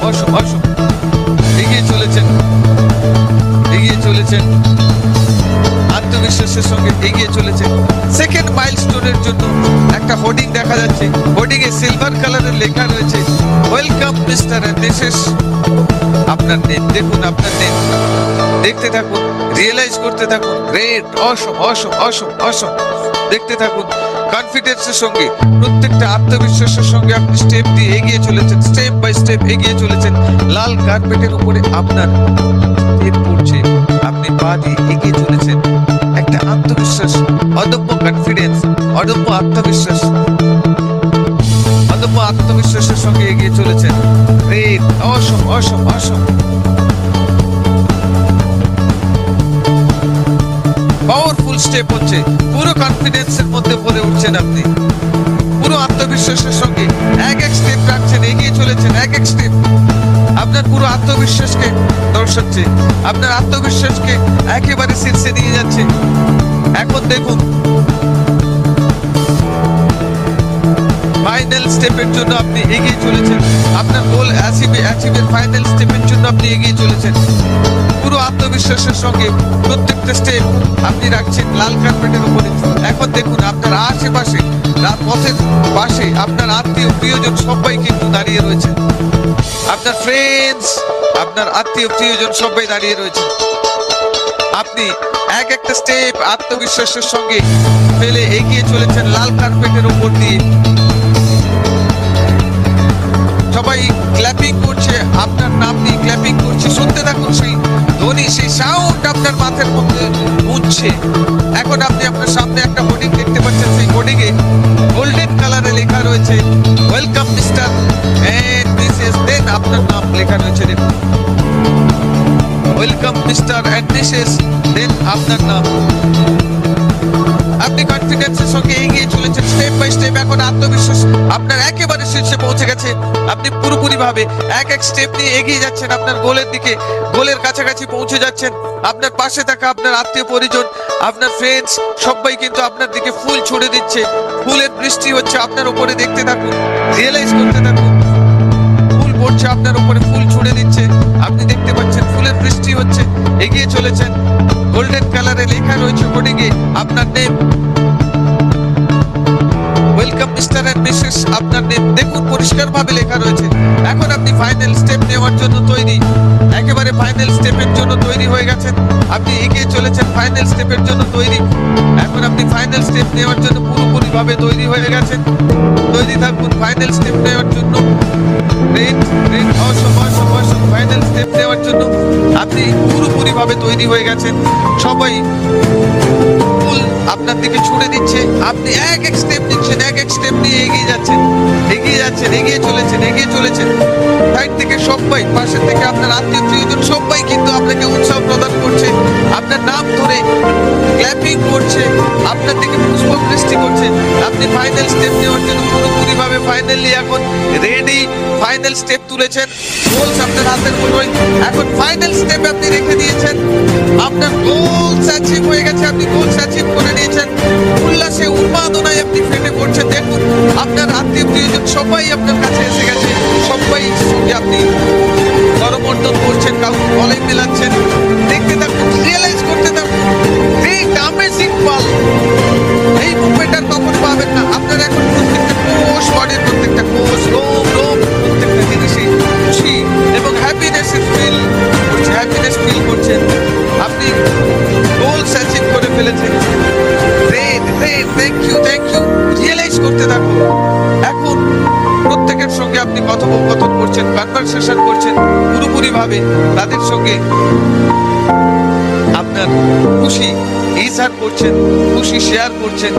এগিয়ে চলেছেন আত্মবিশ্বাসের সঙ্গে এগিয়ে চলেছেন। সেকেন্ড মাইলস্টোনের জন্য একটা হোর্ডিং দেখা যাচ্ছে, হোর্ডিং এ সিলভার কালারের লেখা রয়েছে ওয়েলকাম মিস্টার এন্ড মিসেস, আপনার নেম দেখুন, আপনার নেম দেখতে থাকুন, রিয়েলাইজ করতে থাকুন, গ্রেট, অসম, দেখতে থাকুন। কনফিডেন্সের সঙ্গে প্রত্যেকটা আত্মবিশ্বাসের সঙ্গে আপনি স্টেপ দিয়ে এগিয়ে চলেছেন, স্টেপ বাই স্টেপ এগিয়ে চলেছেন। লাল কার্পেটের উপরে আপনার স্টেপ পড়ছে, আপনি পা দিয়ে এগিয়ে চলেছেন। একটা আত্মবিশ্বাস, অদম্য কনফিডেন্স, অদম্য আত্মবিশ্বাসের সঙ্গে এগিয়ে চলেছেন। গ্রেট, অসম। পাওয়ারফুল স্টেপ হচ্ছে, পুরো কনফিডেন্সের মধ্যে পড়ে উঠছেন আপনি, পুরো আত্মবিশ্বাসের সঙ্গে এক স্টেপ রাখছেন, এগিয়ে চলেছেন এক স্টেপ। আপনার পুরো আত্মবিশ্বাসকে দর্শাচ্ছে, আপনার আত্মবিশ্বাসকে একেবারে শীর্ষে নিয়ে যাচ্ছে। এখন দেখুন ফাইনাল স্টেপের জন্য আপনি এগিয়ে চলেছেন, আপনার গোল অ্যাচিভের ফাইনাল স্টেপের জন্য আপনি এগিয়ে চলেছেন। পুরো আত্মবিশ্বাসের সঙ্গে প্রত্যেকটা স্টেপ আপনি রাখছেন লাল কার্পেটের উপরে। এখন দেখুন আপনার আশেপাশে, পথের পাশে আপনার আত্মীয় প্রিয়জন সবাই কিন্তু দাঁড়িয়ে রয়েছে, আপনার ফ্রেন্ডস, আপনার আত্মীয় প্রিয়জন সবাই দাঁড়িয়ে রয়েছে। আপনি একটা স্টেপ আত্মবিশ্বাসের সঙ্গে ফেলে এগিয়ে চলেছেন লাল কার্পেটের উপর দিয়ে। সবাই ক্ল্যাপিং করছে, আপনার নাম নিয়ে ক্ল্যাপিং করছে, শুনতে থাকুন সেই ধ্বনি, সেই সাউন্ড আপনার মাথার মধ্যে উঠছে। এখন আপনি আপনার সামনে একটা হোর্ডিং দেখতে পাচ্ছেন, সেই হোর্ডিং এ গোল্ডেন কালারে লেখা রয়েছে ওয়েলকাম মিস্টার এন্ড মিসেস, দেন আপনার নাম লেখা রয়েছে, দেখুন ওয়েলকাম মিস্টার এন্ড মিসেস, দেন আপনার নাম। আপনি কনফিডেন্সের সঙ্গে এগিয়ে চলেছেন স্টেপ বাই স্টেপ। এখন আত্মবিশ্বাস আপনার একেবারে শীর্ষে পৌঁছে গেছে, আপনি পুরোপুরি ভাবে এক স্টেপ নিয়ে এগিয়ে যাচ্ছেন আপনার গোলের দিকে, গোলের কাছাকাছি পৌঁছে যাচ্ছেন। আপনার পাশে থাকা আপনার আত্মীয় পরিজন, আপনার ফ্রেন্ডস সবাই কিন্তু আপনার দিকে ফুল ছুড়ে দিচ্ছে, ফুলের বৃষ্টি হচ্ছে আপনার উপরে। দেখতে থাকুন, রিয়েলাইজ করতে থাকুন, ফুল পড়ছে আপনার উপরে, ফুল ছুড়ে দিচ্ছে, আপনি দেখতে পাচ্ছেন ফুলের বৃষ্টি হচ্ছে। এগিয়ে চলেছেন, গোল্ডেন কালারে লেখা রয়েছে হোর্ডিং এ আপনার name welcome Mr and Mrs, আপনার নেম দেখুন পরিষ্কার ভাবে লেখা রয়েছে। এখন আপনি ফাইনাল স্টেপ নেওয়ার জন্য তৈরি, একেবারে ফাইনাল স্টেপের জন্য তৈরি হয়ে গেছেন, আপনি এগিয়ে চলেছেন ফাইনাল স্টেপের জন্য তৈরি। এখন আপনি ফাইনাল স্টেপ নেওয়ার জন্য পুরোপুরি ভাবে তৈরি হয়ে গেছেন, তৈরি থাকুন ফাইনাল স্টেপ নেওয়ার জন্য। ফাইনাল স্টেপ নেওয়ার জন্য আপনি পুরোপুরি ভাবে তৈরি হয়ে গেছেন। সবাই ফুল আপনার দিকে ছুড়ে দিচ্ছে, আপনি এক এক স্টেপ নিচ্ছেন, এক এক স্টেপ নিয়ে এগিয়ে যাচ্ছেন, এগিয়ে যাচ্ছেন, এগিয়ে চলেছেন, এগিয়ে চলেছেন। সাইড থেকে সবাই, পাশে থেকে আপনার আত্মীয় প্রিয়জন সবাই কিন্তু আপনাকে উৎসাহ প্রদান করছে, আপনার নাম ধরে ক্ল্যাপিং করছে, আপনার দিকে পুষ্পবৃষ্টি করছে। আপনি ফাইনাল স্টেপ নেওয়ার জন্য পুরোপুরি ভাবে ফাইনালি এখন রেডি। ফাইনাল স্টেপ তুলেছেন, গোলস আপনার হাতের মুঠোয়। এখন ফাইনাল স্টেপ আপনি রেখে দিয়েছেন, আপনার গোলস অ্যাচিভ হয়ে গেছে, আপনি গোলস অ্যাচিভ করে নিয়েছেন। উল্লাসে উন্মাদনায় আপনি ফেটে পড়ছেন। দেখুন আপনার আত্মীয় প্রিয়জন সবাই আপনার কাছে এসে গেছে, সবাই সঙ্গে আপনি করমর্দন করছেন, কাউকে গলায় মেলাচ্ছেন। দেখতে থাকুন, রিয়েলাইজ করতে থাকুন, গ্রেট অ্যামেজিং পাল। এই মুভমেন্ট আর কখনো পাবেন না। আপনার এখন প্রত্যেকটা কোষ, বডির প্রত্যেকটা কোষ, রোম রোম, প্রত্যেকটা জিনিসে খুশি এবং হ্যাপিনেস ফিল করছে, হ্যাপিনেস ফিল করছেন। আপনি গোলস অ্যাচিভ করে ফেলেছেন। Great great, thank you thank you. Realise করতে থাকুন। এখন প্রত্যেকের সঙ্গে আপনি কথোপকথন করছেন, কনভারসেশন করছেন পুরোপুরি ভাবে তাদের সঙ্গে। আপনার খুশি ইজহার করছেন, খুশি শেয়ার করছেন।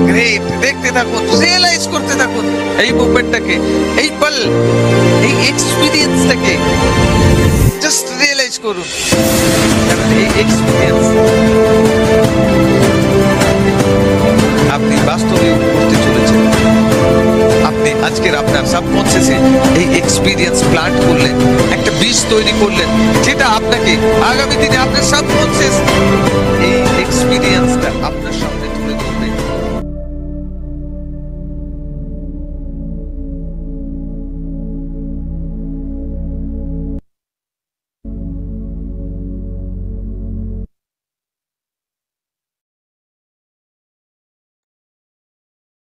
গ্রেট, দেখতে থাকুন, রিয়েলাইজ করতে থাকুন এই মুভমেন্টটাকে, এই পল, এই এক্সপিরিয়েন্সটাকে জাস্ট রিয়েলাইজ করুন। কারণ এই এক্সপিরিয়েন্স আপনি বাস্তবে করতে চলেছেন। আপনি আজকের আপনার সাবকনসিয়াসে এই এক্সপিরিয়েন্স প্ল্যান্ট করলেন, একটা বীজ তৈরি করলেন, যেটা আপনাকে আগামী দিনে আপনার সাবকনসিয়াস এই এক্সপিরিয়েন্সটা আপনার সামনে তুলে ধরবে।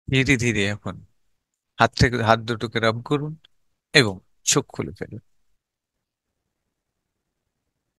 ধীরে ধীরে এখন হাত দুটোকে রাব করুন এবং চোখ খুলে ফেলুন।